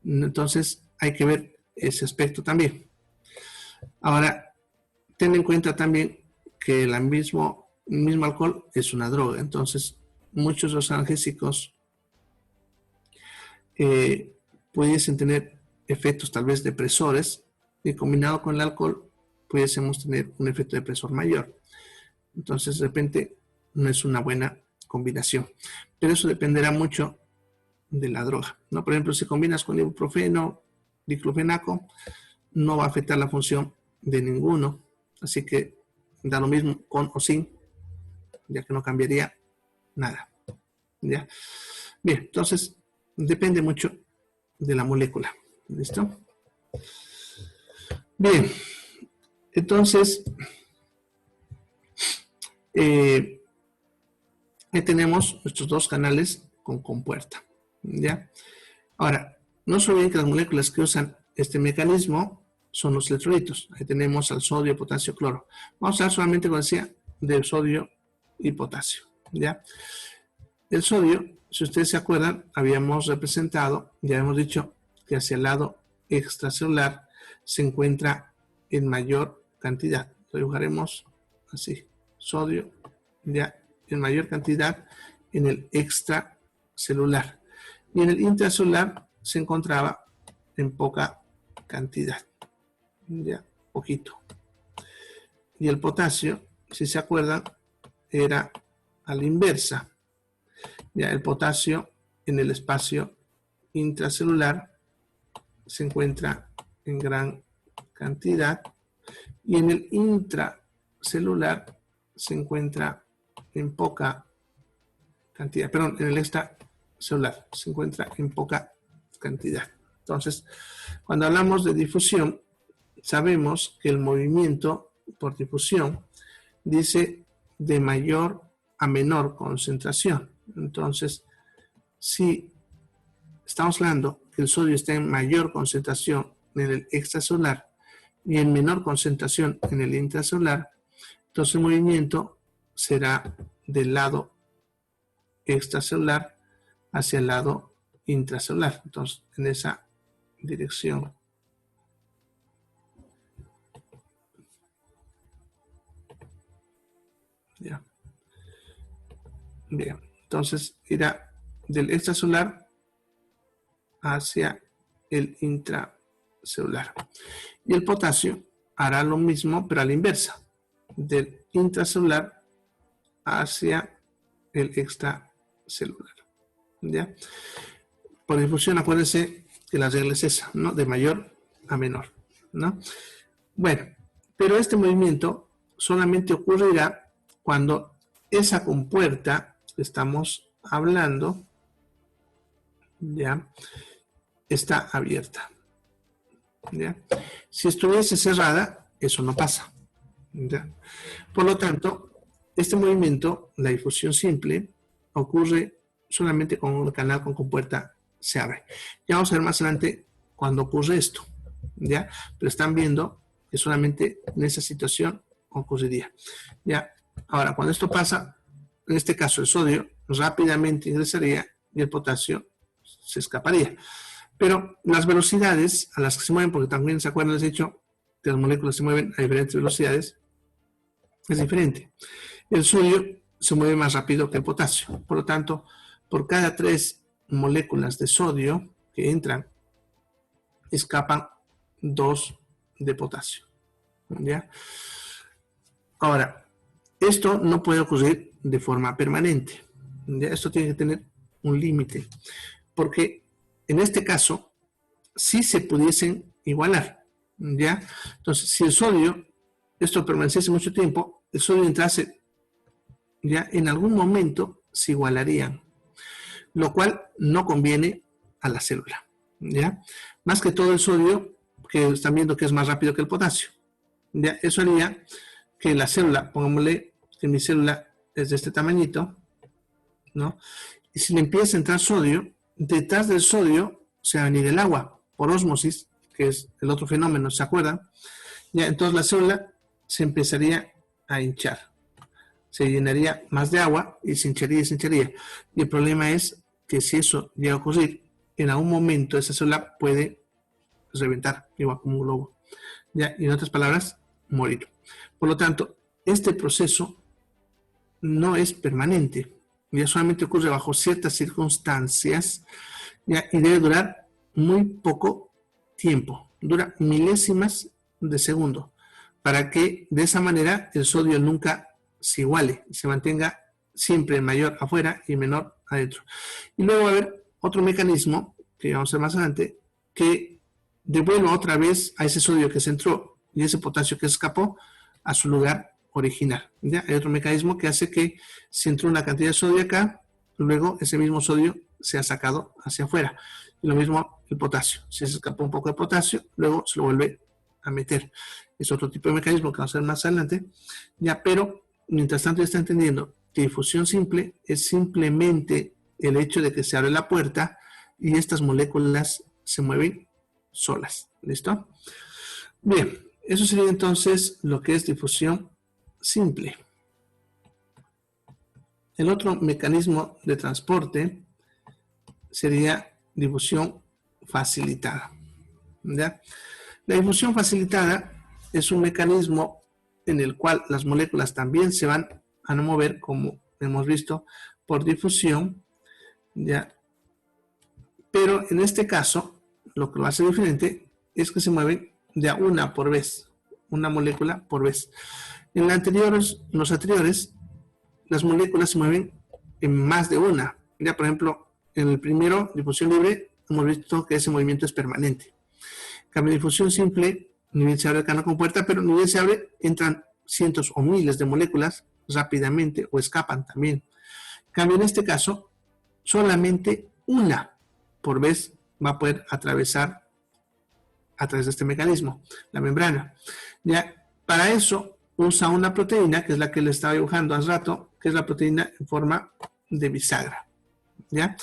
Entonces, hay que ver ese aspecto también. Ahora, ten en cuenta también que el mismo alcohol es una droga. Entonces, muchos de los analgésicos pudiesen tener efectos tal vez depresores y combinado con el alcohol pudiésemos tener un efecto depresor mayor. Entonces, de repente, no es una buena combinación. Pero eso dependerá mucho de la droga, ¿no? Por ejemplo, si combinas con ibuprofeno, diclofenaco, no va a afectar la función de ninguno. Así que da lo mismo con o sin, ya que no cambiaría nada. ¿Ya? Bien, entonces depende mucho de la molécula. ¿Listo? Bien, entonces ahí tenemos nuestros dos canales con compuerta. ¿Ya? Ahora, no se olviden que las moléculas que usan este mecanismo son los electrolitos. Ahí tenemos al sodio, potasio, cloro. Vamos a hablar solamente, como decía, de sodio y potasio. ¿Ya? El sodio, si ustedes se acuerdan, habíamos representado, ya hemos dicho que hacia el lado extracelular se encuentra en mayor cantidad. Lo dibujaremos así, sodio ya en mayor cantidad en el extracelular. Y en el intracelular se encontraba en poca cantidad, ya poquito. Y el potasio, si se acuerdan, era a la inversa. Ya el potasio en el espacio intracelular se encuentra en gran cantidad y en el intracelular se encuentra en poca cantidad, perdón, en el extracelular se encuentra en poca cantidad. Entonces, cuando hablamos de difusión, sabemos que el movimiento por difusión dice de mayor a menor concentración. Entonces, si estamos hablando que el sodio está en mayor concentración en el extracelular y en menor concentración en el intracelular, entonces el movimiento será del lado extracelular hacia el lado intracelular. Entonces, en esa dirección. Ya. Bien, entonces irá del extracelular hacia el intracelular. Y el potasio hará lo mismo, pero a la inversa, del intracelular hacia el extracelular. ¿Ya? Por difusión, acuérdense que la regla es esa, ¿no? De mayor a menor, ¿no? Bueno, pero este movimiento solamente ocurrirá cuando esa compuerta que estamos hablando ya está abierta. ¿Ya? Si estuviese cerrada, eso no pasa. ¿Ya? Por lo tanto, este movimiento, la difusión simple, ocurre solamente cuando el canal con compuerta se abre. Ya vamos a ver más adelante cuando ocurre esto. ¿Ya? Pero están viendo que solamente en esa situación ocurriría. ¿Ya? Ahora, cuando esto pasa, en este caso el sodio rápidamente ingresaría y el potasio se escaparía. Pero las velocidades a las que se mueven, porque también se acuerdan, les he dicho que las moléculas se mueven a diferentes velocidades, es diferente. El sodio se mueve más rápido que el potasio. Por lo tanto, por cada 3 moléculas de sodio que entran, escapan 2 de potasio. ¿Ya? Ahora, esto no puede ocurrir de forma permanente. ¿Ya? Esto tiene que tener un límite. Porque en este caso, sí se pudiesen igualar. ¿Ya? Entonces, si el sodio, esto permaneciese mucho tiempo, el sodio entrase, ya en algún momento se igualarían, lo cual no conviene a la célula. ¿Ya? Más que todo el sodio, que están viendo que es más rápido que el potasio. ¿Ya? Eso haría que la célula, pongámosle que mi célula es de este tamañito, ¿no? Y si le empieza a entrar sodio, detrás del sodio se va a venir el agua por ósmosis, que es el otro fenómeno, ¿se acuerdan? Ya, entonces la célula se empezaría a hinchar, se llenaría más de agua y se hincharía y se hincharía. Y el problema es que si eso llega a ocurrir, en algún momento esa célula puede reventar, igual como un globo. Ya, y en otras palabras, morir. Por lo tanto, este proceso no es permanente, ya solamente ocurre bajo ciertas circunstancias, ya, y debe durar muy poco tiempo, dura milésimas de segundo, para que de esa manera el sodio nunca se iguale, se mantenga siempre mayor afuera y menor adentro. Y luego va a haber otro mecanismo, que vamos a ver más adelante, que devuelva otra vez a ese sodio que se entró y ese potasio que se escapó a su lugar original. ¿Ya? Hay otro mecanismo que hace que si entró una cantidad de sodio acá, luego ese mismo sodio se ha sacado hacia afuera. Y lo mismo el potasio. Si se escapó un poco de potasio, luego se lo vuelve a meter. Es otro tipo de mecanismo que vamos a ver más adelante. Ya, pero mientras tanto ya está entendiendo que difusión simple es simplemente el hecho de que se abre la puerta y estas moléculas se mueven solas. ¿Listo? Bien, eso sería entonces lo que es difusión simple. El otro mecanismo de transporte sería difusión facilitada. ¿Ya? La difusión facilitada es un mecanismo en el cual las moléculas también se van a mover, como hemos visto, por difusión, ¿ya? Pero en este caso, lo que lo hace diferente es que se mueven de a una por vez, una molécula por vez. En los anteriores, las moléculas se mueven en más de una. Ya, por ejemplo, en el primero, difusión libre, hemos visto que ese movimiento es permanente. En cambio, difusión simple, ni bien se abre el canal con puerta, pero ni bien se abre, entran cientos o miles de moléculas rápidamente o escapan también. En cambio, en este caso, solamente una por vez va a poder atravesar a través de este mecanismo, la membrana. Ya, para eso usa una proteína, que es la que le estaba dibujando hace rato, que es la proteína en forma de bisagra. ¿Ya?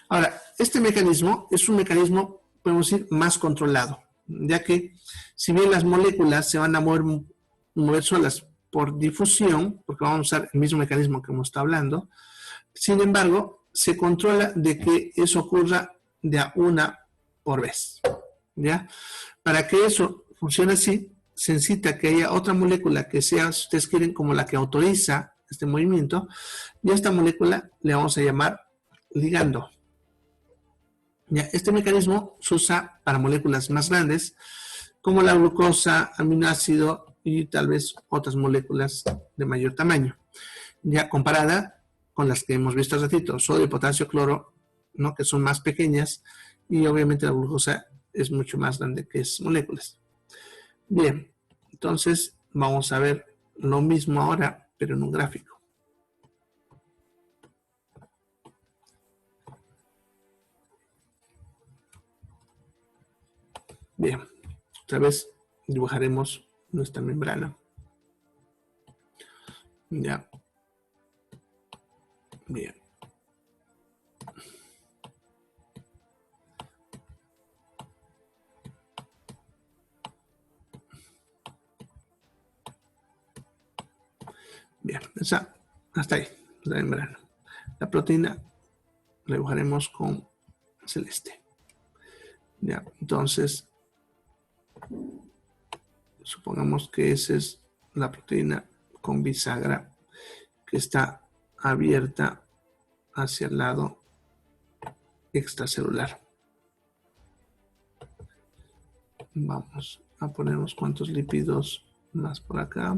Ahora, este mecanismo es un mecanismo, podemos decir, más controlado, ya que si bien las moléculas se van a mover solas por difusión, porque vamos a usar el mismo mecanismo que hemos estado hablando, sin embargo, se controla de que eso ocurra de a una por vez. ¿Ya? Para que eso funcione así, se necesita que haya otra molécula que sea, si ustedes quieren, como la que autoriza este movimiento, y a esta molécula le vamos a llamar ligando. ¿Ya? Este mecanismo se usa para moléculas más grandes, como la glucosa, aminoácido y tal vez otras moléculas de mayor tamaño. Ya comparada con las que hemos visto hace ratito, sodio, potasio, cloro, ¿no? Que son más pequeñas y obviamente la glucosa es mucho más grande que esas moléculas. Bien, entonces vamos a ver lo mismo ahora, pero en un gráfico. Bien, otra vez dibujaremos nuestra membrana. Ya. Bien. Bien, esa, hasta ahí, la membrana. La proteína la dibujaremos con celeste. Ya, entonces, supongamos que esa es la proteína con bisagra que está abierta hacia el lado extracelular. Vamos a poner unos cuantos lípidos más por acá.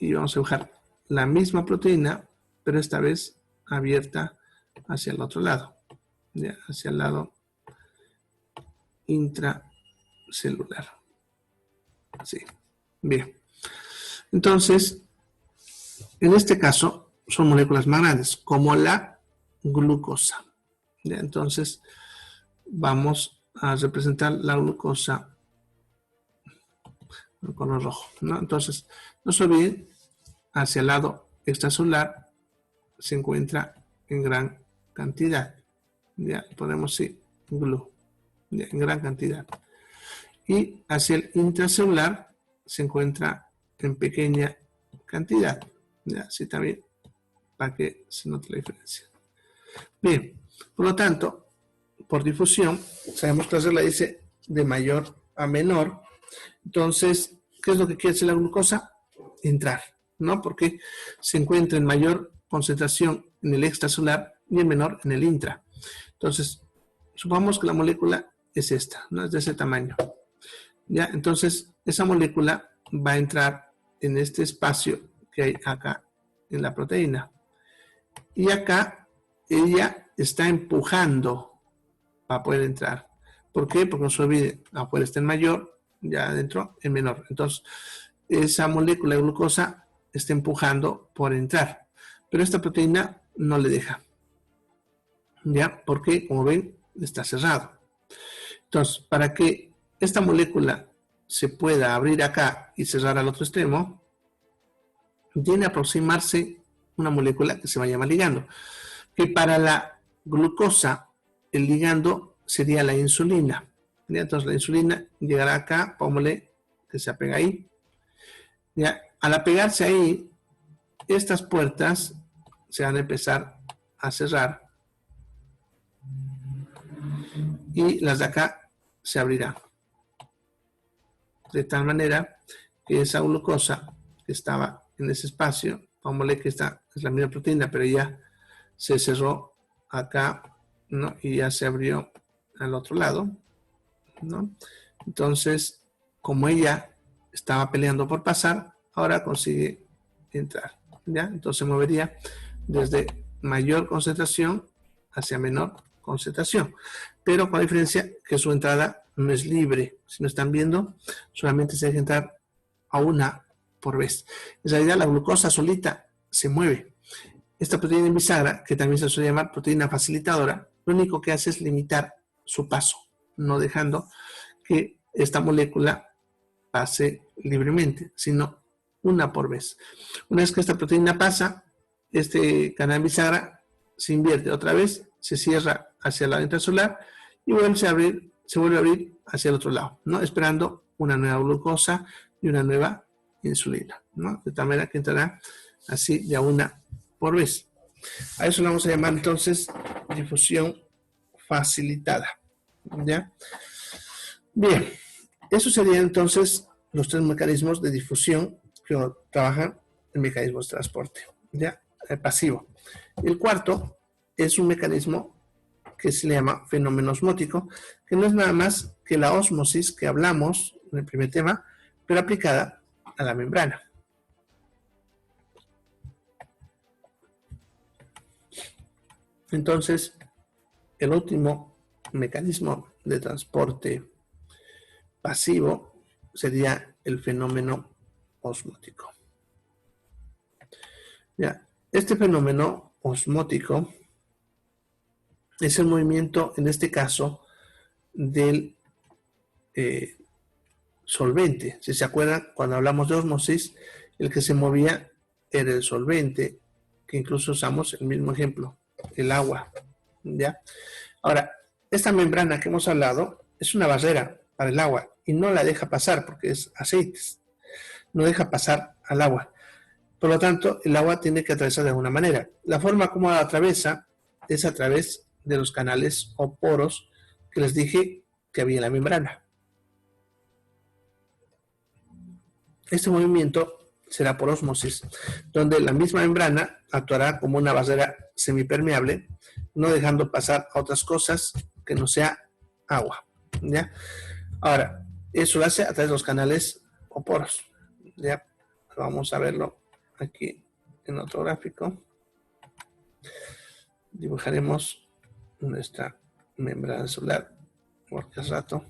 Y vamos a dibujar la misma proteína, pero esta vez abierta hacia el otro lado, ya, hacia el lado intracelular. Así. Bien. Entonces, en este caso, son moléculas más grandes, como la glucosa. ¿Ya? Entonces, vamos a representar la glucosa con color rojo, ¿no? Entonces, no se olviden, hacia el lado extracelular se encuentra en gran cantidad. Ya ponemos sí, glu, ya, en gran cantidad. Y hacia el intracelular se encuentra en pequeña cantidad. Ya, así también, para que se note la diferencia. Bien, por lo tanto, por difusión, sabemos que la regla dice de mayor a menor. Entonces, ¿qué es lo que quiere hacer la glucosa? Entrar, ¿no? Porque se encuentra en mayor concentración en el extracelular y en menor en el intra. Entonces, supongamos que la molécula es esta, ¿no? Es de ese tamaño. ¿Ya? Entonces, esa molécula va a entrar en este espacio que hay acá en la proteína. Y acá ella está empujando para poder entrar. ¿Por qué? Porque no se olvide, afuera está en mayor, ya adentro en menor. Entonces, esa molécula de glucosa está empujando por entrar. Pero esta proteína no le deja. ¿Ya? Porque, como ven, está cerrado. Entonces, para que esta molécula se pueda abrir acá y cerrar al otro extremo, tiene que aproximarse una molécula que se va a llamar ligando. Que para la glucosa, el ligando sería la insulina. ¿Ya? Entonces, la insulina llegará acá, póngale que se apega ahí. ¿Ya? Al apegarse ahí, estas puertas se van a empezar a cerrar y las de acá se abrirán. De tal manera que esa glucosa que estaba en ese espacio, póngale que esta es la misma proteína, pero ya se cerró acá, ¿no? Y ya se abrió al otro lado, ¿no? Entonces, como ella estaba peleando por pasar, ahora consigue entrar, ¿ya? Entonces movería desde mayor concentración hacia menor concentración, pero con la diferencia que su entrada no es libre. Si no están viendo, solamente se deja entrar a una por vez. En realidad la glucosa solita se mueve. Esta proteína en bisagra, que también se suele llamar proteína facilitadora, lo único que hace es limitar su paso, no dejando que esta molécula pase libremente, sino una por vez. Una vez que esta proteína pasa, este canal bisagra se invierte otra vez, se cierra hacia el lado intracelular y se vuelve a abrir hacia el otro lado, ¿no? Esperando una nueva glucosa y una nueva insulina, ¿no? De tal manera que entrará así de a una por vez. A eso le vamos a llamar entonces difusión facilitada, ¿ya? Bien, eso serían entonces los tres mecanismos de difusión que trabajan en mecanismos de transporte, ¿ya? El pasivo. El cuarto es un mecanismo que se le llama fenómeno osmótico, que no es nada más que la ósmosis que hablamos en el primer tema, pero aplicada a la membrana. Entonces, el último mecanismo de transporte pasivo sería el fenómeno osmótico. Ya, este fenómeno osmótico es el movimiento, en este caso, del solvente. Si se acuerdan, cuando hablamos de ósmosis, el que se movía era el solvente, que incluso usamos el mismo ejemplo, el agua. ¿Ya? Ahora, esta membrana que hemos hablado es una barrera para el agua y no la deja pasar porque es aceites. No deja pasar al agua. Por lo tanto, el agua tiene que atravesar de alguna manera. La forma como la atraviesa es a través de los canales o poros que les dije que había en la membrana. Este movimiento será por ósmosis, donde la misma membrana actuará como una barrera semipermeable, no dejando pasar a otras cosas que no sea agua. ¿Ya? Ahora, eso lo hace a través de los canales o poros. ¿Ya? Vamos a verlo aquí en otro gráfico. Dibujaremos nuestra membrana celular por hace rato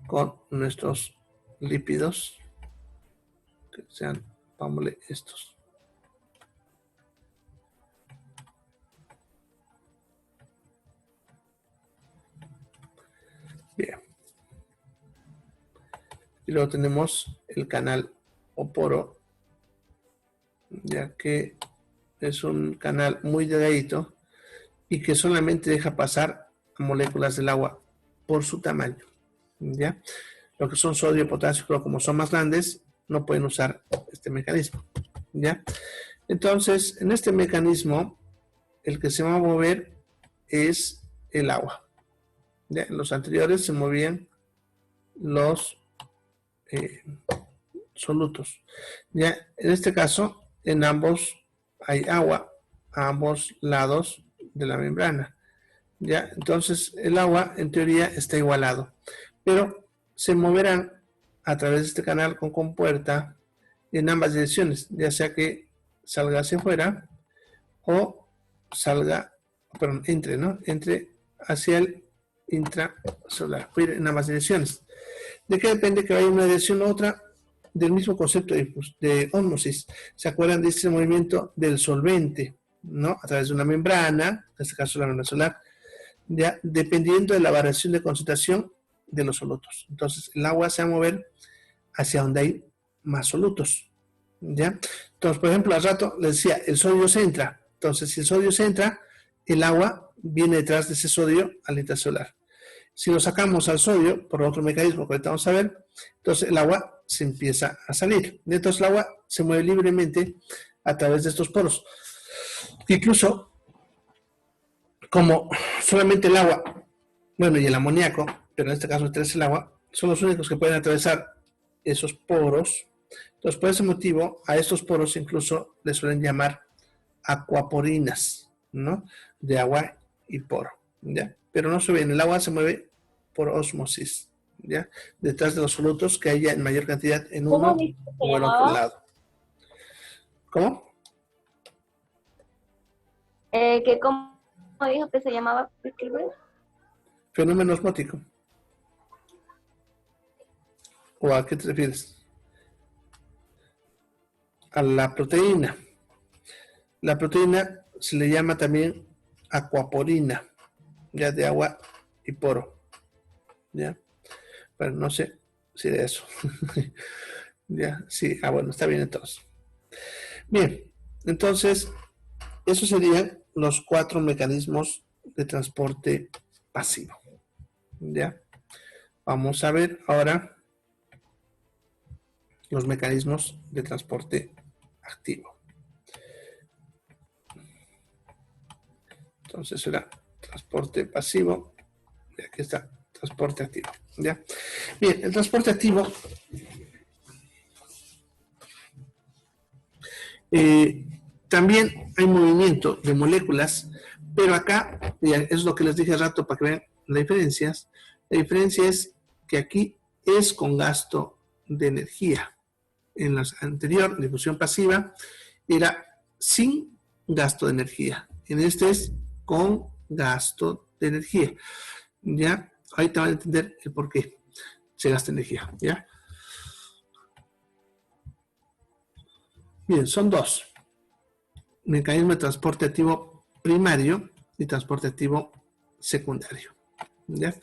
con nuestros lípidos que sean, vámonos, estos. Bien. Y luego tenemos el canal o poro, ya que es un canal muy delgadito y que solamente deja pasar moléculas del agua por su tamaño. ¿Ya? Lo que son sodio, potasio, como son más grandes, no pueden usar este mecanismo. ¿Ya? Entonces, en este mecanismo, el que se va a mover es el agua. ¿Ya? En los anteriores se movían los solutos. ¿Ya? En este caso, en ambos hay agua a ambos lados de la membrana. ¿Ya? Entonces, el agua, en teoría, está igualado. Pero se moverán a través de este canal con compuerta en ambas direcciones, ya sea que salga hacia afuera o salga, perdón, entre hacia el intracelular. Puede ir en ambas direcciones. ¿De qué depende que vaya en una dirección u otra? Del mismo concepto de ósmosis. ¿Se acuerdan de este movimiento del solvente? ¿No? A través de una membrana, en este caso la membrana celular, ya dependiendo de la variación de concentración de los solutos. Entonces, el agua se va a mover hacia donde hay más solutos. ¿Ya? Entonces, por ejemplo, al rato les decía, el sodio se entra. Entonces, si el sodio se entra, el agua viene detrás de ese sodio al intracelular. Si lo sacamos al sodio por otro mecanismo que ahorita vamos a ver, entonces el agua se empieza a salir. Entonces el agua se mueve libremente a través de estos poros. Incluso, como solamente el agua, bueno, y el amoníaco, pero en este caso es el agua, son los únicos que pueden atravesar esos poros. Entonces, por ese motivo, a estos poros incluso les suelen llamar acuaporinas, ¿no? De agua y poro, ¿ya? Pero no se ve, el agua se mueve por ósmosis, ¿ya? Detrás de los solutos que haya en mayor cantidad en uno o en otro lado. ¿Cómo? ¿Cómo dijo que se llamaba? Fenómeno osmótico. ¿O a qué te refieres? A la proteína. La proteína se le llama también acuaporina, ya de agua y poro. ¿Ya? Bueno, no sé si de eso. Ya, sí, bueno, está bien entonces. Bien, entonces, esos serían los 4 mecanismos de transporte pasivo. ¿Ya? Vamos a ver ahora los mecanismos de transporte activo. Entonces será transporte pasivo. Y aquí está, transporte activo. ¿Ya? Bien, el transporte activo también hay movimiento de moléculas, pero acá, es lo que les dije hace rato para que vean las diferencias. La diferencia es que aquí es con gasto de energía. En la anterior, difusión pasiva, era sin gasto de energía. En este es con gasto de energía. ¿Ya? Ahorita van a entender el por qué se gasta energía. ¿Ya? Bien, son dos. Mecanismo de transporte activo primario y transporte activo secundario. ¿Ya?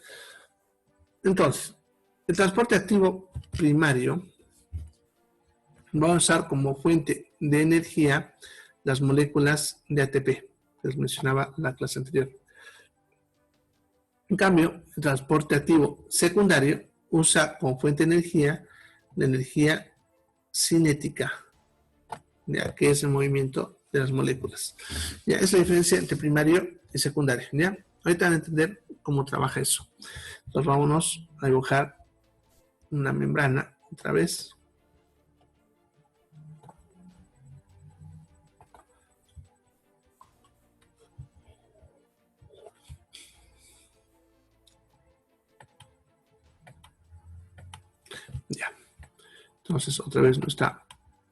Entonces, el transporte activo primario va a usar como fuente de energía las moléculas de ATP, que les mencionaba en la clase anterior. En cambio, el transporte activo secundario usa como fuente de energía la energía cinética, ¿ya? Que es el movimiento de las moléculas. ¿Ya? Es la diferencia entre primario y secundario. ¿Ya? Ahorita van a entender cómo trabaja eso. Entonces vámonos a dibujar una membrana otra vez. Ya. Entonces otra vez nuestra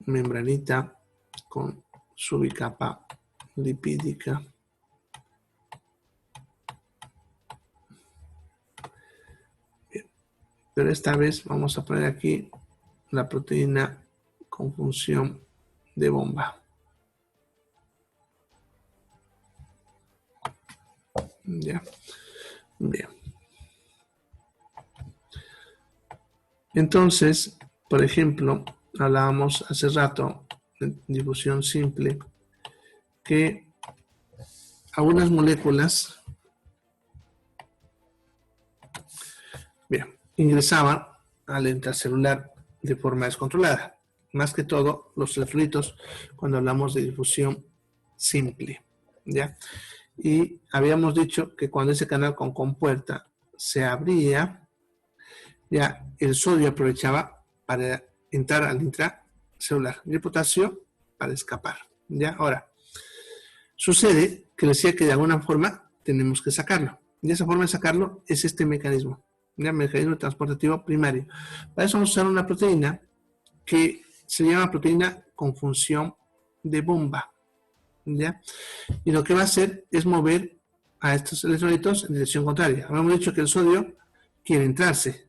membranita con su bicapa lipídica. Bien. Pero esta vez vamos a poner aquí la proteína con función de bomba. Ya. Bien. Entonces, por ejemplo, hablábamos hace rato de difusión simple que algunas moléculas ingresaban al intracelular de forma descontrolada. Más que todo, los electrolitos, cuando hablamos de difusión simple. ¿Ya? Y habíamos dicho que cuando ese canal con compuerta se abría, ya el sodio aprovechaba para entrar al intracelular y el potasio para escapar. ¿Ya? Ahora, sucede que decía que de alguna forma tenemos que sacarlo. Y esa forma de sacarlo es este mecanismo. ¿Ya? Mecanismo transportativo primario. Para eso vamos a usar una proteína que se llama proteína con función de bomba. ¿Ya? Y lo que va a hacer es mover a estos electrolitos en dirección contraria. Habíamos dicho que el sodio quiere entrarse,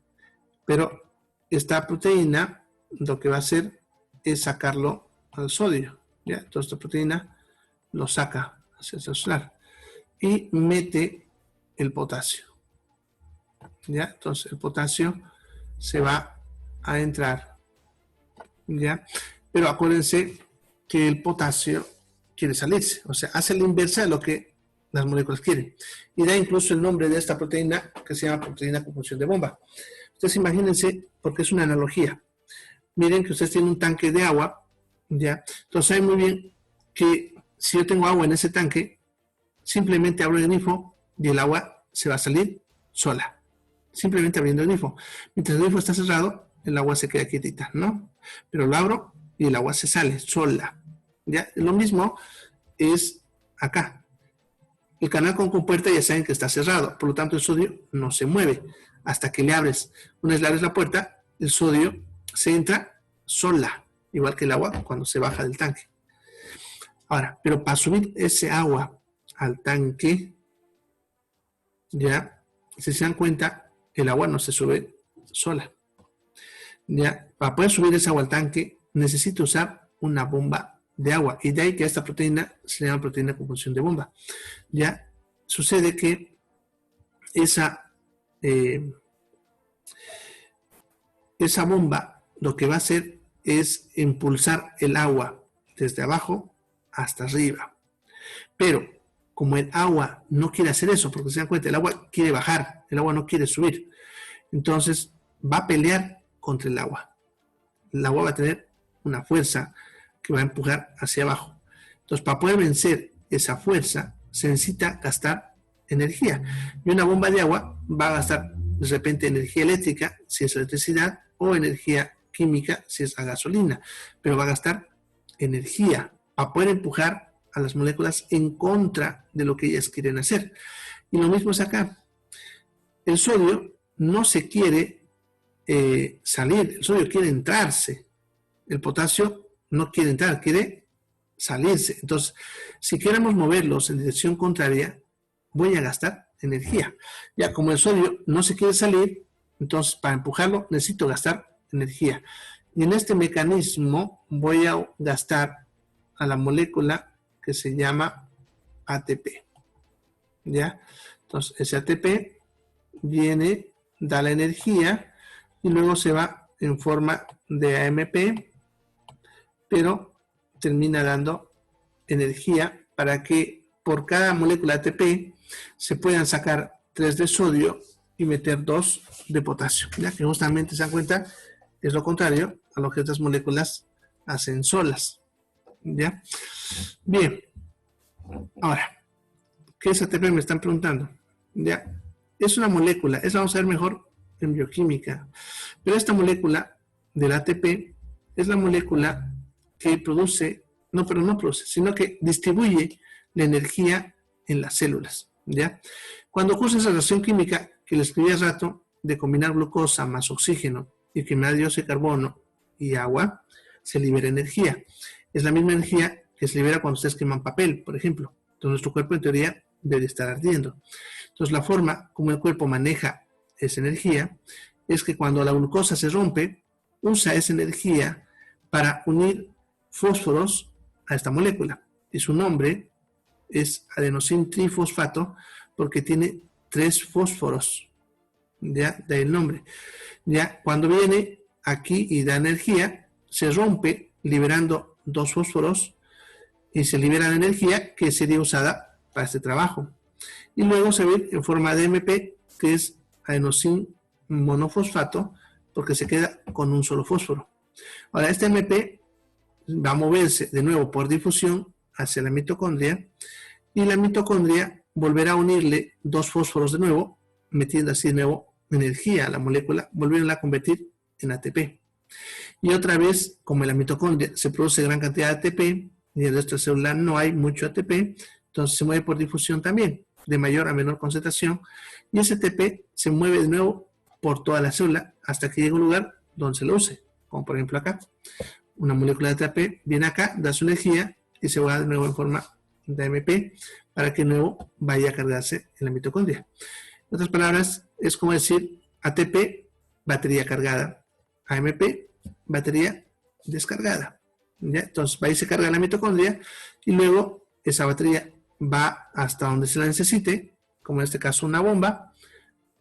pero esta proteína lo que va a hacer es sacarlo al sodio. ¿Ya? Entonces esta proteína lo saca hacia el celular y mete el potasio. ¿Ya? Entonces el potasio se va a entrar. ¿Ya? Pero acuérdense que el potasio quiere salirse, o sea, hace la inversa de lo que las moléculas quieren. Y da incluso el nombre de esta proteína que se llama proteína con función de bomba. Ustedes imagínense, porque es una analogía. Miren que ustedes tienen un tanque de agua, ¿ya? Entonces saben muy bien que si yo tengo agua en ese tanque, simplemente abro el grifo y el agua se va a salir sola. Simplemente abriendo el grifo. Mientras el grifo está cerrado, el agua se queda quietita, ¿no? Pero lo abro y el agua se sale sola. ¿Ya? Lo mismo es acá. El canal con compuerta ya saben que está cerrado, por lo tanto el sodio no se mueve hasta que le abres. Una vez le abres la puerta, el sodio se entra sola, igual que el agua cuando se baja del tanque. Ahora, pero para subir ese agua al tanque, ya, si se dan cuenta, el agua no se sube sola. Ya, para poder subir ese agua al tanque, necesito usar una bomba de agua, y de ahí que esta proteína se llama proteína con función de bomba. Ya sucede que esa bomba lo que va a hacer es impulsar el agua desde abajo hasta arriba. Pero como el agua no quiere hacer eso, porque se dan cuenta, el agua quiere bajar, el agua no quiere subir, entonces va a pelear contra el agua. El agua va a tener una fuerza que va a empujar hacia abajo. Entonces, para poder vencer esa fuerza, se necesita gastar energía. Y una bomba de agua va a gastar de repente energía eléctrica, si es electricidad, o energía química, si es la gasolina. Pero va a gastar energía para poder empujar a las moléculas en contra de lo que ellas quieren hacer. Y lo mismo es acá. El sodio no se quiere salir, el sodio quiere entrarse. El potasio no quiere entrar, quiere salirse. Entonces, si queremos moverlos en dirección contraria, voy a gastar energía. Ya como el sodio no se quiere salir, entonces para empujarlo necesito gastar energía. Y en este mecanismo voy a gastar a la molécula que se llama ATP. ¿Ya? Entonces ese ATP viene, da la energía y luego se va en forma de AMP, pero termina dando energía para que por cada molécula ATP se puedan sacar 3 de sodio y meter 2 de potasio, ya que justamente se dan cuenta es lo contrario a lo que estas moléculas hacen solas. ¿Ya? Bien, ahora, ¿qué es ATP? Me están preguntando. ¿Ya? Es una molécula, esa vamos a ver mejor en bioquímica, pero esta molécula del ATP es la molécula que produce, no produce, sino que distribuye la energía en las células. ¿Ya? Cuando ocurre esa reacción química que les escribí hace rato, de combinar glucosa más oxígeno y que me da dióxido de carbono y agua, se libera energía. Es la misma energía que se libera cuando ustedes queman papel, por ejemplo. Entonces nuestro cuerpo en teoría debe estar ardiendo. Entonces la forma como el cuerpo maneja esa energía es que cuando la glucosa se rompe, usa esa energía para unir fósforos a esta molécula. Y su nombre es adenosín trifosfato porque tiene 3 fósforos. Ya, de ahí el nombre. Ya, cuando viene aquí y da energía, se rompe liberando 2 fósforos y se libera la energía que sería usada para este trabajo. Y luego se ve en forma de AMP, que es adenosín monofosfato, porque se queda con un solo fósforo. Ahora, este AMP va a moverse de nuevo por difusión hacia la mitocondria y la mitocondria volverá a unirle 2 fósforos de nuevo, metiendo así de nuevo energía a la molécula, volviéndola a convertir en ATP. Y otra vez, como en la mitocondria se produce gran cantidad de ATP y en el resto celular no hay mucho ATP, entonces se mueve por difusión también, de mayor a menor concentración, y ese ATP se mueve de nuevo por toda la célula hasta que llegue a un lugar donde se lo use, como por ejemplo acá. Una molécula de ATP viene acá, da su energía y se va de nuevo en forma de AMP para que de nuevo vaya a cargarse en la mitocondria. En otras palabras, es como decir ATP, batería cargada, AMP, batería descargada. ¿Ya? Entonces va y se carga la mitocondria y luego esa batería va hasta donde se la necesite, como en este caso una bomba,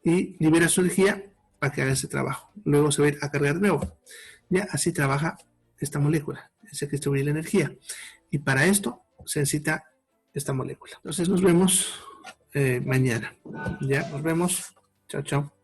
y libera su energía para que haga ese trabajo. Luego se va a ir a cargar de nuevo. Ya así trabaja esta molécula, es el que distribuye la energía. Y para esto se necesita esta molécula. Entonces nos vemos mañana. Ya, nos vemos. Chao, chao.